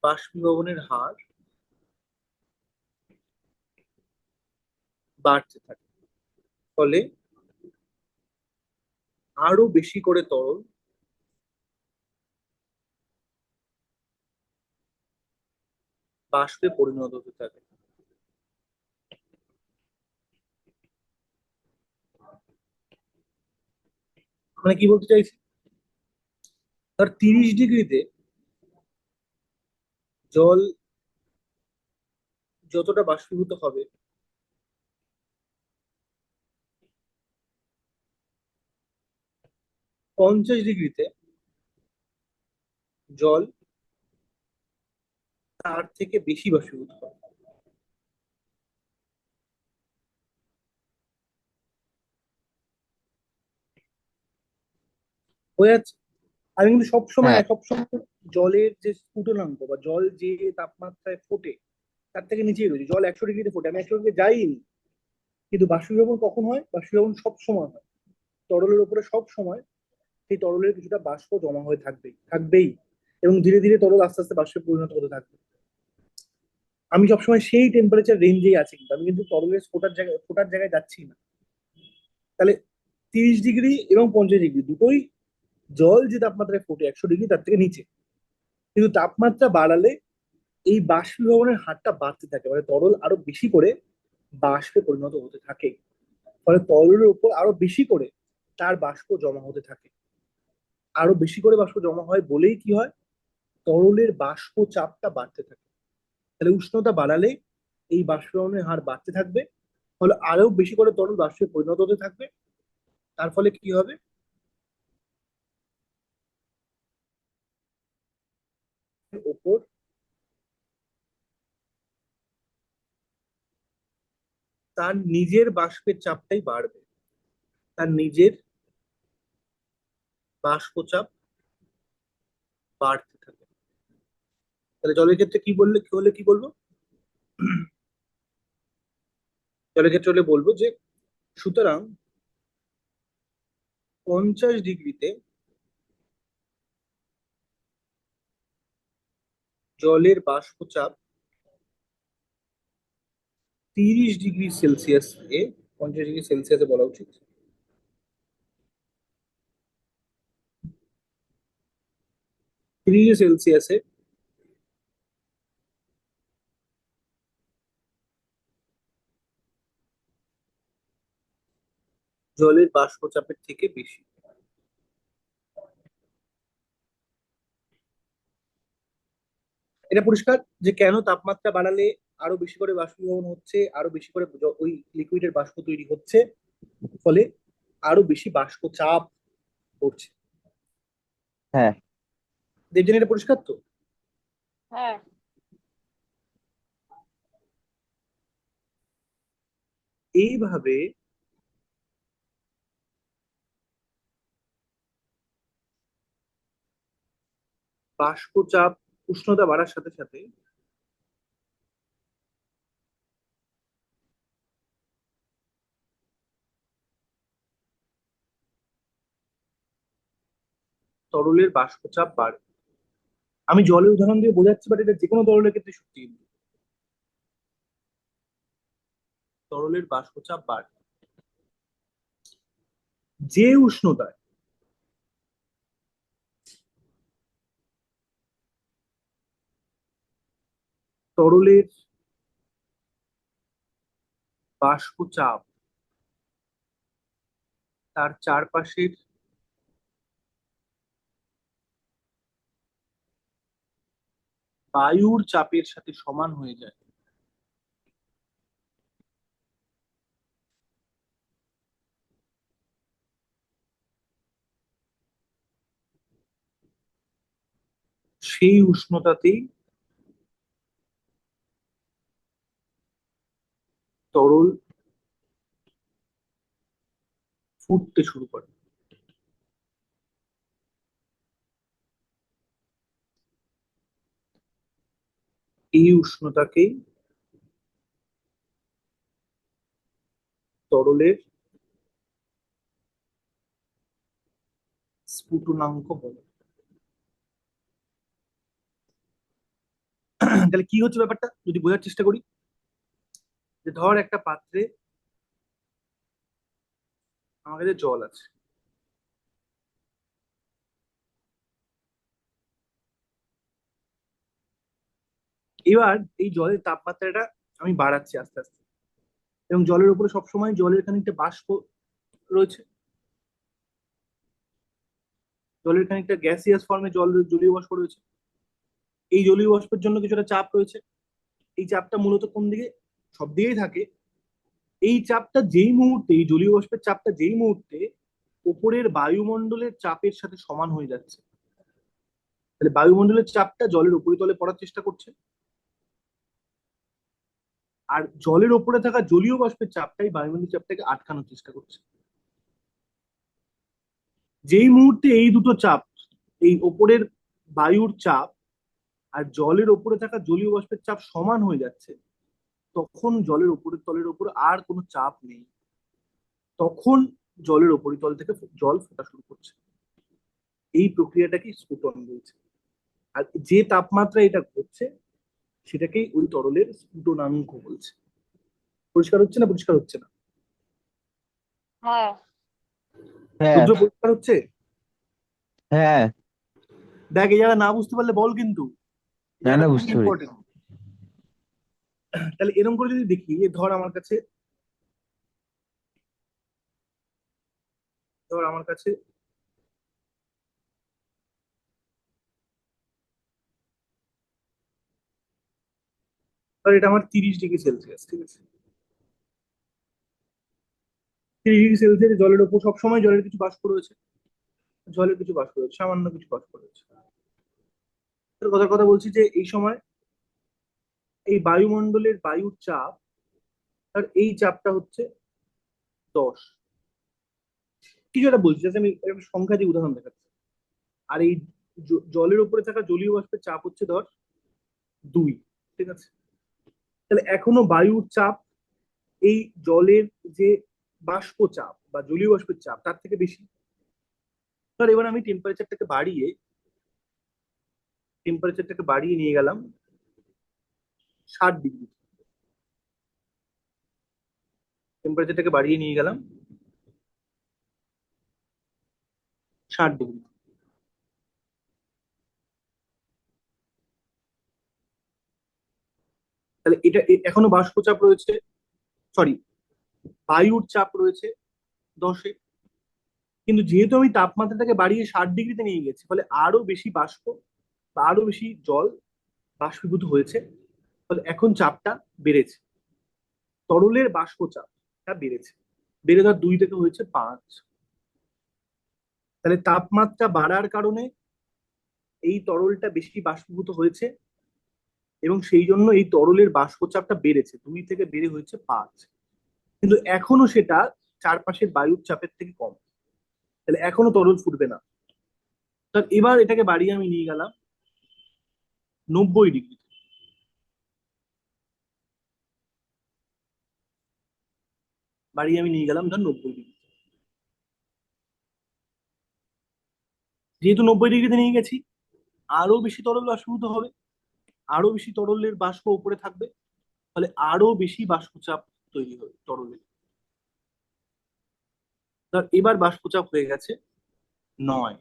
বাষ্পীভবনের হার বাড়তে থাকে, ফলে আরো বেশি করে তরল বাষ্পে পরিণত হতে থাকে। মানে কি বলতে চাইছি, ধর 30 ডিগ্রিতে জল যতটা বাষ্পীভূত হবে, 50 ডিগ্রিতে জল তার থেকে বেশি বাষ্পীভূত হবে। বোঝা যাচ্ছে? আমি কিন্তু সবসময় হ্যাঁ সবসময় জলের যে স্ফুটনাঙ্ক বা জল যে তাপমাত্রায় ফোটে তার থেকে নিচেই রয়েছে। জল 100 ডিগ্রিতে ফোটে, আমি 100 ডিগ্রি যাইনি, কিন্তু বাষ্পীভবন কখন হয়? বাষ্পীভবন সব সময় হয়, তরলের উপরে সব সময় সেই তরলের কিছুটা বাষ্প জমা হয়ে থাকবেই থাকবেই, এবং ধীরে ধীরে তরল আস্তে আস্তে বাষ্পে পরিণত হতে থাকবে। আমি সবসময় সেই টেম্পারেচার রেঞ্জেই আছি, কিন্তু আমি কিন্তু তরলের ফোটার জায়গায় যাচ্ছি না। তাহলে 30 ডিগ্রি এবং 50 ডিগ্রি দুটোই জল যে তাপমাত্রায় ফোটে 100 ডিগ্রি তার থেকে নিচে, কিন্তু তাপমাত্রা বাড়ালে এই বাষ্পীভবনের হারটা বাড়তে থাকে, মানে তরল আরো বেশি করে বাষ্পে পরিণত হতে থাকে, ফলে তরলের উপর আরো বেশি করে তার বাষ্প জমা হতে থাকে। আরো বেশি করে বাষ্প জমা হয় বলেই কি হয়, তরলের বাষ্প চাপটা বাড়তে থাকে। তাহলে উষ্ণতা বাড়ালে এই বাষ্পীভবনের হার বাড়তে থাকবে, ফলে আরো বেশি করে তরল বাষ্পে পরিণত হতে থাকবে। তার ফলে কি হবে, তার নিজের বাষ্পের চাপটাই বাড়বে, তার নিজের বাষ্পচাপ বাড়তে থাকে। তাহলে জলের ক্ষেত্রে কি বললে, কি হলে কি বলবো? জলের ক্ষেত্রে হলে বলবো যে সুতরাং 50 ডিগ্রিতে জলের বাষ্পচাপ 30 ডিগ্রি সেলসিয়াস এ, 50 ডিগ্রি সেলসিয়াসে বলা উচিত, 30 ডিগ্রি সেলসিয়াসে জলের বাষ্পচাপের থেকে বেশি। এটা পরিষ্কার যে কেন তাপমাত্রা বাড়ালে আরো বেশি করে বাষ্পীভবন হচ্ছে, আরো বেশি করে ওই লিকুইডের বাষ্প তৈরি হচ্ছে, ফলে আরো বেশি বাষ্প চাপ পড়ছে। হ্যাঁ। দেবজানি, এটা পরিষ্কার তো? হ্যাঁ। এইভাবে বাষ্পচাপ উষ্ণতা বাড়ার সাথে সাথে তরলের বাষ্পচাপ বাড়ে। আমি জলের উদাহরণ দিয়ে বোঝাচ্ছি, বাট এটা যে কোনো তরলের ক্ষেত্রে সত্যি কিন্তু। তরলের বাষ্পচাপ বাড়ে যে উষ্ণতায় তরলের বাষ্পচাপ তার চারপাশের বায়ুর চাপের সাথে সমান হয়ে যায়, সেই উষ্ণতাতেই তরল ফুটতে শুরু করে। এই উষ্ণতাকেই তরলের স্ফুটনাঙ্ক বলে। তাহলে কি হচ্ছে ব্যাপারটা যদি বোঝার চেষ্টা করি, যে ধর একটা পাত্রে আমার কাছে জল আছে, এবার এই জলের তাপমাত্রাটা আমি বাড়াচ্ছি আস্তে আস্তে, এবং জলের উপরে সবসময় জলের খানিকটা বাষ্প রয়েছে, জলের খানিকটা গ্যাসিয়াস ফর্মে জলীয় বাষ্প রয়েছে। এই জলীয় বাষ্পের জন্য কিছুটা চাপ রয়েছে। এই চাপটা মূলত কোন দিকে? সব দিকেই থাকে। এই চাপটা যেই মুহূর্তে, এই জলীয় বাষ্পের চাপটা যেই মুহূর্তে উপরের বায়ুমণ্ডলের চাপের সাথে সমান হয়ে যাচ্ছে, তাহলে বায়ুমণ্ডলের চাপটা জলের উপরিতলে পড়ার চেষ্টা করছে, আর জলের উপরে থাকা জলীয় বাষ্পের চাপটাই বায়ুমণ্ডলের চাপটাকে আটকানোর চেষ্টা করছে। যেই মুহূর্তে এই দুটো চাপ, এই ওপরের বায়ুর চাপ আর জলের ওপরে থাকা জলীয় বাষ্পের চাপ সমান হয়ে যাচ্ছে, তখন জলের উপরের তলের উপর আর কোনো চাপ নেই, তখন জলের উপরিতল থেকে জল ফোটা শুরু করছে। এই প্রক্রিয়াটাকে স্ফুটন বলছে। আর যে তাপমাত্রা এটা ঘটছে সেটাকেই ওই তরলের স্ফুটনাঙ্ক বলছে। পরিষ্কার হচ্ছে না? পরিষ্কার হচ্ছে না? হ্যাঁ। হ্যাঁ। রুদ্র, পরিষ্কার হচ্ছে? হ্যাঁ। দেখ, এই জায়গা না বুঝতে পারলে বল কিন্তু, এই না না, জায়গাটা খুবই বুঝতে পেরেছি। ইম্পর্টেন্ট। তাহলে এরকম করে যদি দেখি, যে ধর আমার কাছে ধর এটা আমার 30 ডিগ্রি সেলসিয়াস, ঠিক আছে? 30 ডিগ্রি সেলসিয়াস জলের উপর সবসময় জলের কিছু বাষ্প রয়েছে, জলের কিছু বাষ্প রয়েছে, সামান্য কিছু বাষ্প রয়েছে। তোর কথার কথা বলছি যে এই সময় এই বায়ুমণ্ডলের বায়ুর চাপ আর এই চাপটা হচ্ছে 10। কিছু একটা বলছি, just আমি একটা সংখ্যা দিয়ে উদাহরণ দেখাচ্ছি। আর এই জলের উপরে থাকা জলীয় বাষ্পের চাপ হচ্ছে ধর 2, ঠিক আছে? তাহলে এখনো বায়ুর চাপ এই জলের যে বাষ্প চাপ বা জলীয় বাষ্পের চাপ তার থেকে বেশি। ধর এবার আমি টেম্পারেচারটাকে বাড়িয়ে নিয়ে গেলাম 60 ডিগ্রি। টেম্পারেচারটাকে বাড়িয়ে নিয়ে গেলাম 60 ডিগ্রি। তাহলে এটা এখনো বাষ্প চাপ রয়েছে, সরি, বায়ুর চাপ রয়েছে 10-এ। কিন্তু যেহেতু আমি তাপমাত্রাটাকে বাড়িয়ে 60 ডিগ্রিতে নিয়ে গেছি, ফলে আরো বেশি বাষ্প বা আরো বেশি জল বাষ্পীভূত হয়েছে, ফলে এখন চাপটা বেড়েছে। তরলের বাষ্প চাপটা বেড়েছে, বেড়ে ধর 2 থেকে হয়েছে 5। তাহলে তাপমাত্রা বাড়ার কারণে এই তরলটা বেশি বাষ্পীভূত হয়েছে, এবং সেই জন্য এই তরলের বাষ্পচাপটা বেড়েছে, 2 থেকে বেড়ে হয়েছে 5। কিন্তু এখনো সেটা চারপাশের বায়ুর চাপের থেকে কম, তাহলে এখনো তরল ফুটবে না। তার এবার এটাকে বাড়িয়ে আমি নিয়ে গেলাম 90 ডিগ্রি। বাড়িয়ে আমি নিয়ে গেলাম ধর 90 ডিগ্রি। যেহেতু 90 ডিগ্রিতে নিয়ে গেছি, আরো বেশি তরল বাষ্পীভূত হবে, আরো বেশি তরলের বাষ্প উপরে থাকবে, ফলে আরো বেশি বাষ্পচাপ তৈরি হবে তরলের। ধর এবার বাষ্পচাপ হয়ে গেছে 9,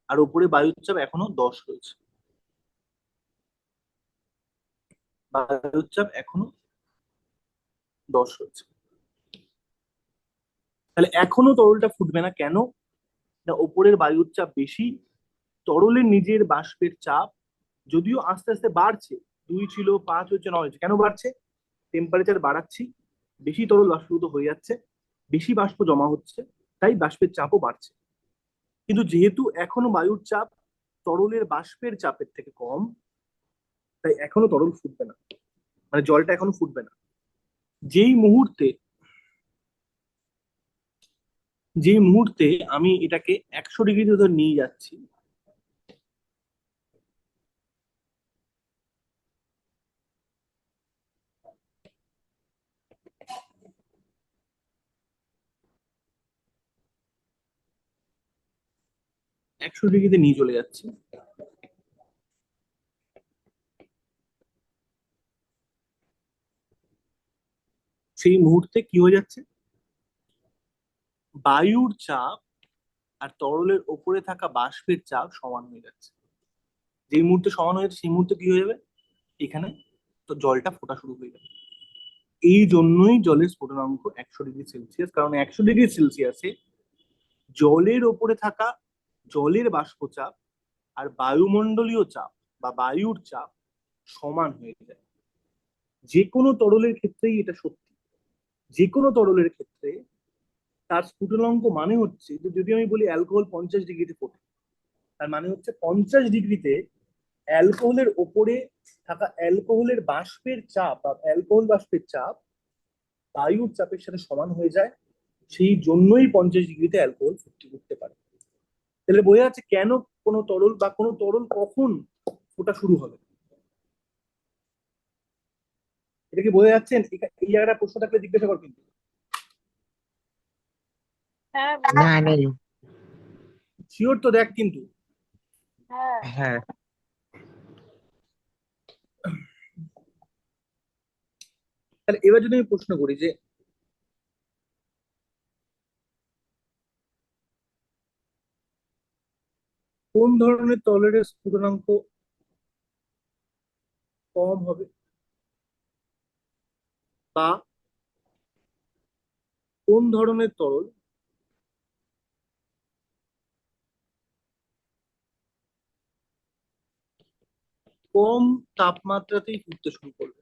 আর উপরে বায়ুর চাপ এখনো 10 রয়েছে। বায়ুর চাপ এখনো 10 রয়েছে। তাহলে এখনো তরলটা ফুটবে না কেন? না, ওপরের বায়ুর চাপ বেশি, তরলের নিজের বাষ্পের চাপ যদিও আস্তে আস্তে বাড়ছে, 2 ছিল 5 হচ্ছে 9 হচ্ছে। কেন বাড়ছে? টেম্পারেচার বাড়াচ্ছি, বেশি তরল বাষ্পীভূত হয়ে যাচ্ছে, বেশি বাষ্প জমা হচ্ছে, তাই বাষ্পের চাপও বাড়ছে। কিন্তু যেহেতু এখনো বায়ুর চাপ তরলের বাষ্পের চাপের থেকে কম, তাই এখনো তরল ফুটবে না, মানে জলটা এখনো ফুটবে না। যেই মুহূর্তে যেই মুহূর্তে আমি এটাকে 100 ডিগ্রিতে ধর নিয়ে যাচ্ছি, নিয়ে চলে যাচ্ছি, সেই মুহূর্তে কি হয়ে যাচ্ছে? বায়ুর চাপ আর তরলের ওপরে থাকা বাষ্পের চাপ সমান হয়ে যাচ্ছে। যেই মুহূর্তে সমান হয়ে যাচ্ছে সেই মুহূর্তে কি হয়ে যাবে? এখানে তো জলটা ফোটা শুরু হয়ে যাবে। এই জন্যই জলের স্ফুটনাঙ্ক 100 ডিগ্রি সেলসিয়াস, কারণ 100 ডিগ্রি সেলসিয়াসে জলের ওপরে থাকা জলের বাষ্পচাপ আর বায়ুমণ্ডলীয় চাপ বা বায়ুর চাপ সমান হয়ে যায়। যে কোনো তরলের ক্ষেত্রেই এটা সত্যি। যে কোনো তরলের ক্ষেত্রে তার স্ফুটনাঙ্ক মানে হচ্ছে যে, যদি আমি বলি অ্যালকোহল 50 ডিগ্রিতে ফোটে, তার মানে হচ্ছে 50 ডিগ্রিতে অ্যালকোহলের ওপরে থাকা অ্যালকোহলের বাষ্পের চাপ বা অ্যালকোহল বাষ্পের চাপ বায়ুর চাপের সাথে সমান হয়ে যায়। সেই জন্যই 50 ডিগ্রিতে অ্যালকোহল ফুটতে উঠতে পারে। তাহলে বোঝা যাচ্ছে কেন কোনো তরল বা কোনো তরল কখন ফোটা শুরু হবে। এটা কি বোঝা যাচ্ছে? এই জায়গাটা প্রশ্ন থাকলে জিজ্ঞাসা কর কিন্তু। হ্যাঁ না নেই। শিওর তো? দেখ কিন্তু। হ্যাঁ। হ্যাঁ। তাহলে এবার যদি আমি প্রশ্ন করি যে কোন ধরনের তরলের স্ফুটনাঙ্ক কম হবে, বা কোন ধরনের তরল কম তাপমাত্রাতেই ফুটতে শুরু করবে।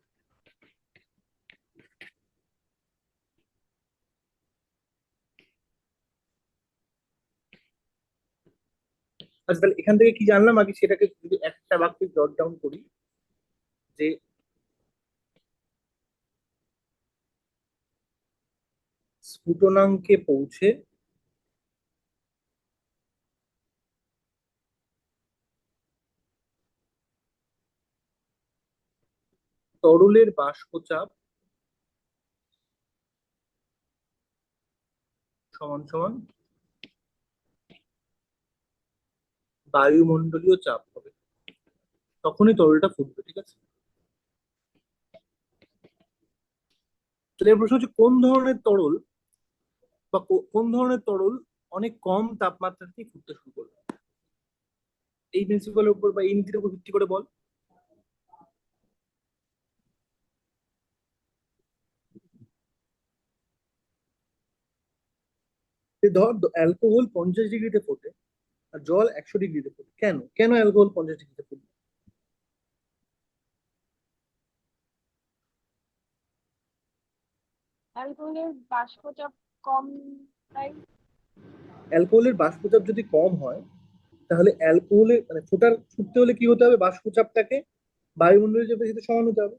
আচ্ছা, তাহলে এখান থেকে কি জানলাম আগে সেটাকে যদি একটা বাক্যে জট ডাউন করি, যে স্ফুটনাঙ্কে পৌঁছে তরলের বাষ্পচাপ সমান সমান বায়ুমণ্ডলীয় চাপ হবে, তখনই তরলটা ফুটবে। ঠিক আছে, তাহলে এর প্রশ্ন হচ্ছে কোন ধরনের তরল বা কোন ধরনের তরল অনেক কম তাপমাত্রাতেই ফুটতে শুরু করবে। এই প্রিন্সিপালের উপর বা এই নীতির উপর ভিত্তি করে বল। যে ধর অ্যালকোহল 50 ডিগ্রিতে ফোটে আর জল 100 ডিগ্রিতে ফোটে, কেন কেন অ্যালকোহল 50 ডিগ্রিতে ফোটে? অ্যালকোহলের বাষ্পচাপ কম, তাই। অ্যালকোহলের বাষ্পচাপ যদি কম হয়, তাহলে অ্যালকোহলের মানে ফুটতে হলে কি হতে হবে, বাষ্পচাপটাকে বায়ুমণ্ডলের চাপের সাথে সমান হতে হবে।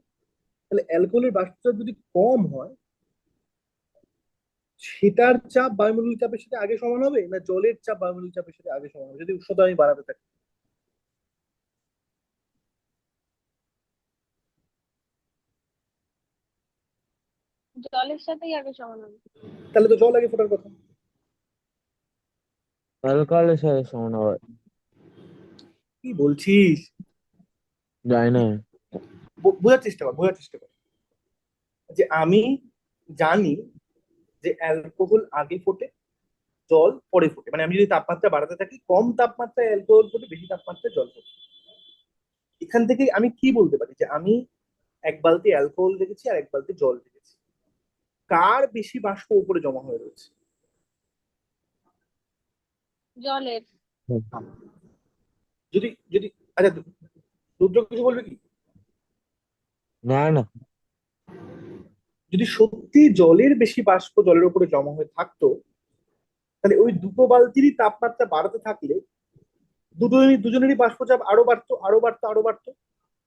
তাহলে অ্যালকোহলের বাষ্পচাপ যদি কম হয়, সেটার চাপ বায়ুমণ্ডলের চাপের সাথে আগে সমান হবে, না জলের চাপ বায়ুমণ্ডলের চাপের সাথে আগে সমান হবে যদি উষ্ণতা আমি বাড়াতে থাকি? জলের সাথেই আগে সমান হবে। তাহলে তো জল আগে ফোটার কথা। অ্যালকোহলের সাথে সমান হবে। কি বলছিস? জানি না। বোঝার চেষ্টা কর, বোঝার চেষ্টা কর। যে আমি জানি যে অ্যালকোহল আগে ফোটে, জল পরে ফোটে। মানে আমি যদি তাপমাত্রা বাড়াতে থাকি, কম তাপমাত্রায় অ্যালকোহল ফোটে, বেশি তাপমাত্রায় জল ফোটে। এখান থেকে আমি কি বলতে পারি যে আমি এক বালতি অ্যালকোহল দেখেছি আর এক বালতি জল দেখেছি, কার বেশি বাষ্প উপরে জমা হয়ে রয়েছে? জলের। যদি যদি আচ্ছা, রুদ্র কিছু বলবে কি? না না। যদি সত্যি জলের বেশি বাষ্প জলের উপরে জমা হয়ে থাকতো, তাহলে ওই দুটো বালতিরই তাপমাত্রা বাড়াতে থাকলে দুজনেরই বাষ্পচাপ আরো বাড়তো, আরো বাড়তো, আরো বাড়তো।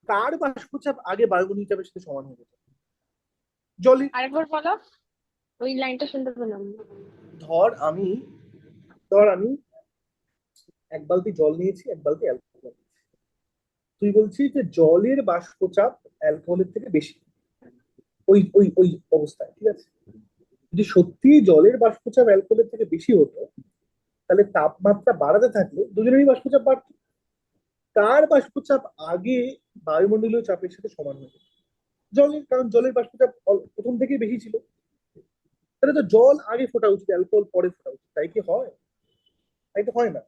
কার বাষ্পচাপ আগে বায়ুমণ্ডলীয় চাপের সাথে সমান হয়ে যেত? জলের। আরেকবার বলো, ওই লাইনটা শুনতে পেলাম না। ধর আমি ধর আমি এক বালতি জল নিয়েছি, এক বালতি অ্যালকোহল নিয়েছি। তুই বলছিস যে জলের বাষ্পচাপ অ্যালকোহলের থেকে বেশি, ওই ওই ওই অবস্থায়। ঠিক আছে, যদি সত্যি জলের বাষ্পচাপ অ্যালকোহলের থেকে বেশি হতো, তাহলে তাপমাত্রা বাড়াতে থাকলে দুজনেরই বাষ্পচাপ বাড়তো। কার বাষ্পচাপ আগে বায়ুমণ্ডলীয় চাপের সাথে সমান হয়ে যেত? জলের, কারণ জলের বাষ্পচাপ প্রথম থেকেই বেশি ছিল। তাহলে তো জল আগে ফোটা উচিত, অ্যালকোহল পরে ফোটা উচিত। তাই কি হয়? তাই তো হয় না।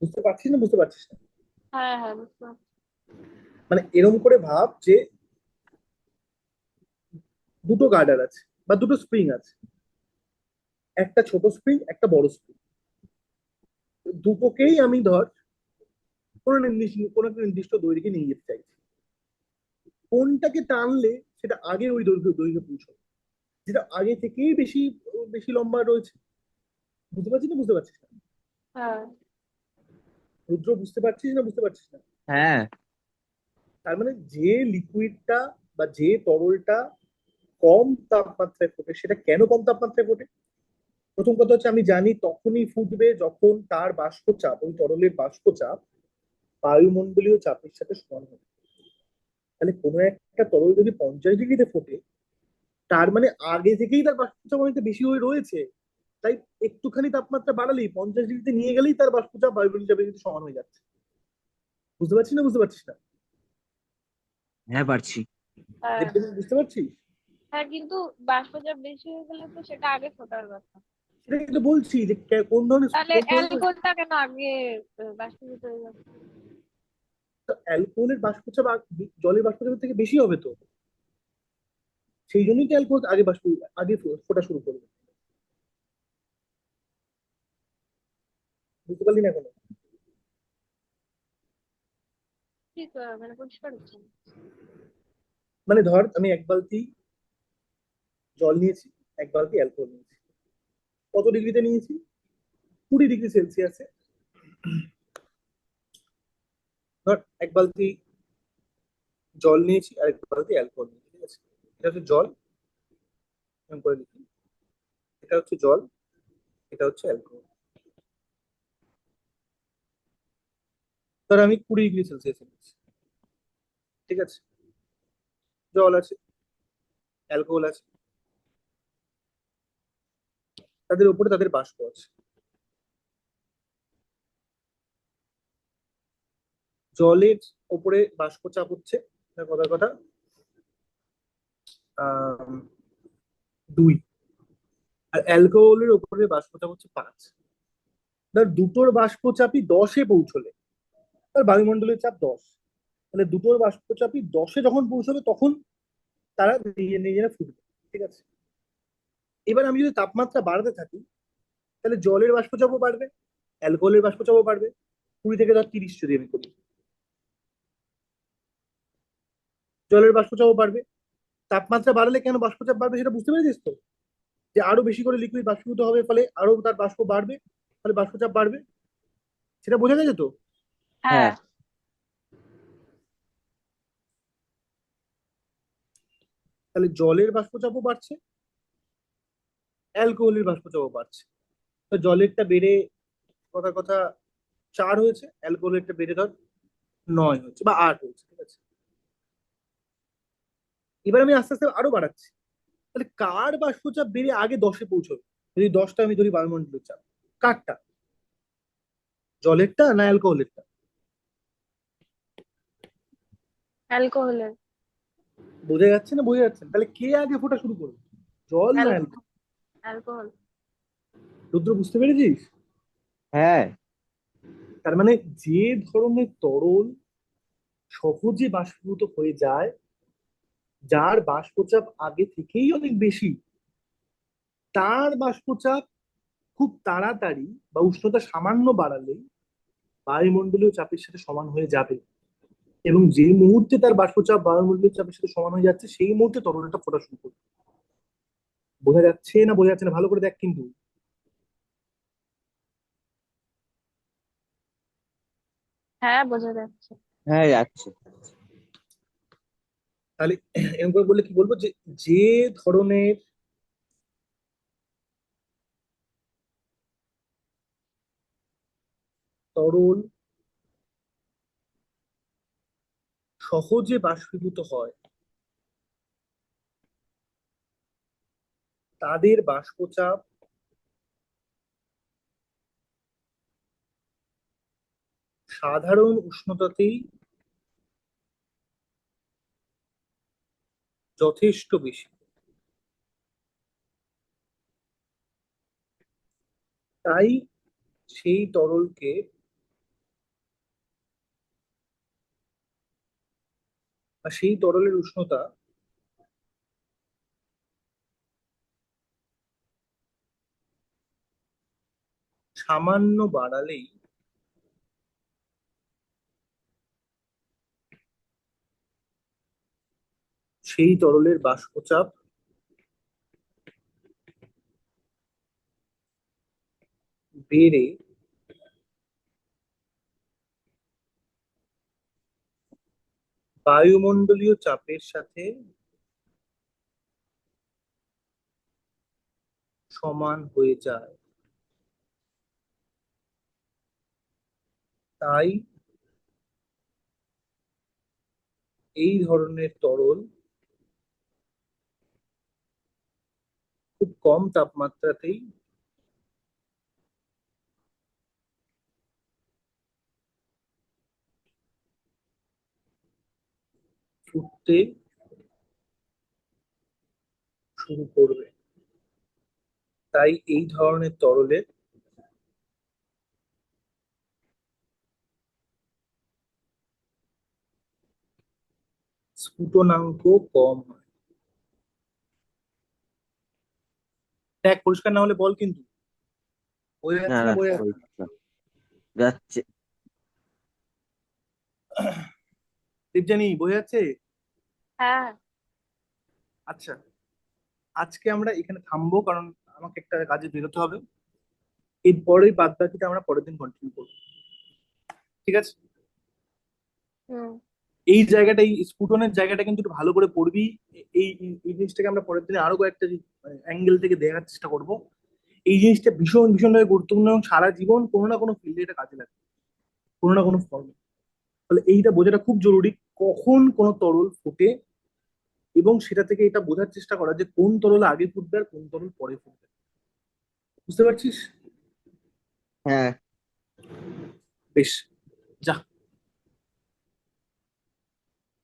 বুঝতে পারছিস না বুঝতে পারছিস না? হ্যাঁ হ্যাঁ, বুঝতে পারছি। মানে এরম করে ভাব যে দুটো গার্ডার আছে বা দুটো স্প্রিং আছে, একটা ছোট স্প্রিং একটা বড় স্প্রিং। দুটোকেই আমি ধর কোনো একটা নির্দিষ্ট দৈর্ঘ্যে নিয়ে যেতে চাইছি। কোনটাকে টানলে সেটা আগে ওই দৈর্ঘ্যে পৌঁছবে, যেটা আগে থেকেই বেশি বেশি লম্বা রয়েছে। বুঝতে পারছিস না বুঝতে পারছিস না? হ্যাঁ। রুদ্র, বুঝতে পারছিস না বুঝতে পারছিস না? হ্যাঁ। তার মানে যে লিকুইডটা বা যে তরলটা কম তাপমাত্রায় ফোটে, সেটা কেন কম তাপমাত্রায় ফোটে? প্রথম কথা হচ্ছে আমি জানি তখনই ফুটবে যখন তার বাষ্পচাপ, ওই তরলের বাষ্পচাপ বায়ুমণ্ডলীয় চাপের সাথে সমান হবে। তাহলে কোনো একটা তরল যদি 50 ডিগ্রিতে ফোটে, তার মানে আগে থেকেই তার বাষ্পচাপ অনেকটা বেশি হয়ে রয়েছে। তাই একটুখানি তাপমাত্রা বাড়ালেই, 50 ডিগ্রিতে নিয়ে গেলেই তার বাষ্পচাপ বায়ুমণ্ডলীয় চাপের সাথে সমান হয়ে যাচ্ছে। বুঝতে পারছিস না বুঝতে পারছিস না? হ্যাঁ পারছি। হ্যাঁ দেখতে বুঝতে পারছিস? হ্যাঁ, কিন্তু বাষ্পচাপ বেশি হয়ে গেলে তো সেটা আগে ফোটার কথা। সেটা কিন্তু বলছি যে তাহলে কোন ধরনের অ্যালকোহলটা কেন আগে বাষ্পীভূত হয়ে যাচ্ছে? অ্যালকোহলের বাষ্পচাপ জলের বাষ্পচাপের থেকে বেশি হবে তো, সেই জন্যই তো অ্যালকোহল আগে ফোটা শুরু করবে। বুঝতে পারলি না এখনো? ঠিক, মানে পরিষ্কার হচ্ছে না। মানে ধর আমি এক বালতি জল নিয়েছি, এক বালতি অ্যালকোহল নিয়েছি। কত ডিগ্রিতে নিয়েছি? 20 ডিগ্রি সেলসিয়াসে। ধর এক বালতি জল নিয়েছি আর এক বালতি অ্যালকোহল নিয়েছি। ঠিক আছে, এটা হচ্ছে জল। এরকম করে লিখি। এটা হচ্ছে জল, এটা হচ্ছে অ্যালকোহল। ধর আমি 20 ডিগ্রি সেলসিয়াস নিচ্ছি, ঠিক আছে, জল আছে, অ্যালকোহল আছে, তাদের উপরে তাদের বাষ্প আছে। জলের উপরে বাষ্প চাপ হচ্ছে, কথার কথা, 2, আর অ্যালকোহলের উপরে বাষ্প চাপ হচ্ছে 5। ধর দুটোর বাষ্প চাপই 10-এ পৌঁছলে, আর বায়ুমণ্ডলের চাপ 10, তাহলে দুটোর বাষ্প চাপই 10-এ যখন পৌঁছবে তখন তারা নিজে নিজেরা ফুটবে, ঠিক আছে। এবার আমি যদি তাপমাত্রা বাড়াতে থাকি, তাহলে জলের বাষ্পচাপও বাড়বে, অ্যালকোহলের বাষ্পচাপও বাড়বে। 20 থেকে ধর 30 যদি আমি করি, জলের বাষ্পচাপও বাড়বে। তাপমাত্রা বাড়লে কেন বাষ্পচাপ বাড়বে সেটা বুঝতে পেরেছিস তো? যে আরো বেশি করে লিকুইড বাষ্পীভূত হবে, ফলে আরো তার বাষ্প বাড়বে, ফলে বাষ্পচাপ বাড়বে, সেটা বোঝা গেছে তো? হ্যাঁ। হ্যাঁ। তাহলে জলের বাষ্পচাপও বাড়ছে, অ্যালকোহলের বাষ্পচাপও বাড়ছে। তো জলেরটা বেড়ে, কথার কথা, 4 হয়েছে, অ্যালকোহলেরটা বেড়ে ধর 9 হয়েছে বা 8 হয়েছে, ঠিক আছে। এবার আমি আস্তে আস্তে আরো বাড়াচ্ছি, তাহলে কার বাষ্পচাপ বেড়ে আগে 10-এ পৌঁছবে? যদি 10টা আমি ধরি বায়ুমণ্ডলের চাপ, কারটা, জলেরটা না অ্যালকোহলেরটা? অ্যালকোহলের। বোঝা যাচ্ছে না বোঝা যাচ্ছে না? তাহলে কে আগে ফোটা শুরু করবে, জল না অ্যালকোহল? অ্যালকোহল। রুদ্র, বুঝতে পেরেছিস? হ্যাঁ। তার মানে যে ধরনের তরল সহজে বাষ্পীভূত হয়ে যায়, যার বাষ্পচাপ আগে থেকেই অনেক বেশি, তার বাষ্পচাপ খুব তাড়াতাড়ি বা উষ্ণতা সামান্য বাড়ালেই বায়ুমণ্ডলীয় চাপের সাথে সমান হয়ে যাবে, এবং যে মুহূর্তে তার বাষ্পচাপ বায়ুমণ্ডলীয় চাপের সাথে সমান হয়ে যাচ্ছে সেই মুহূর্তে তরলটা ফোটা শুরু করবে। বোঝা যাচ্ছে না বোঝা যাচ্ছে না, ভালো করে দেখ কিন্তু। হ্যাঁ, বোঝা যাচ্ছে। হ্যাঁ যাচ্ছে। তাহলে এরকম করে বললে কি বলবো, যে যে ধরনের তরল সহজে বাষ্পীভূত হয়, তাদের বাষ্পচাপ সাধারণ উষ্ণতাতেই যথেষ্ট বেশি। তাই সেই তরলকে বা সেই তরলের উষ্ণতা সামান্য বাড়ালেই সেই তরলের বাষ্পচাপ বেড়ে বায়ুমণ্ডলীয় চাপের সাথে সমান হয়ে যায়। তাই এই ধরনের তরল খুব কম তাপমাত্রাতেই ফুটতে শুরু করবে। তাই এই ধরনের তরলের স্ফুটনাঙ্ক কম হয়। দেখ, পরিষ্কার না হলে বল কিন্তু, বোঝা না যাচ্ছে না না বোঝা যাচ্ছে না? পরীক্ষা যাচ্ছে। দেবযানী, বোঝা যাচ্ছে? হ্যাঁ। আচ্ছা, আজকে আমরা এখানে থামবো, কারণ আমাকে একটা কাজে বেরোতে হবে। এরপরে বাদ বাকিটা আমরা পরের দিন কন্টিনিউ করবো, ঠিক আছে? হুম। এই জায়গাটা, এই স্ফুটনের জায়গাটা কিন্তু একটু ভালো করে পড়বি। এই জিনিসটাকে আমরা পরের দিনে আরো কয়েকটা অ্যাঙ্গেল থেকে দেখার চেষ্টা করব। এই জিনিসটা ভীষণ ভীষণভাবে গুরুত্বপূর্ণ এবং সারা জীবন কোনো না কোনো ফিল্ডে এটা কাজে লাগে, কোনো না কোনো ফর্মে। তাহলে এইটা বোঝাটা খুব জরুরি, কখন কোন তরল ফোটে, এবং সেটা থেকে এটা বোঝার চেষ্টা করা যে কোন তরল আগে ফুটবে আর কোন তরল পরে ফুটবে। বুঝতে পারছিস? হ্যাঁ। বেশ, যা।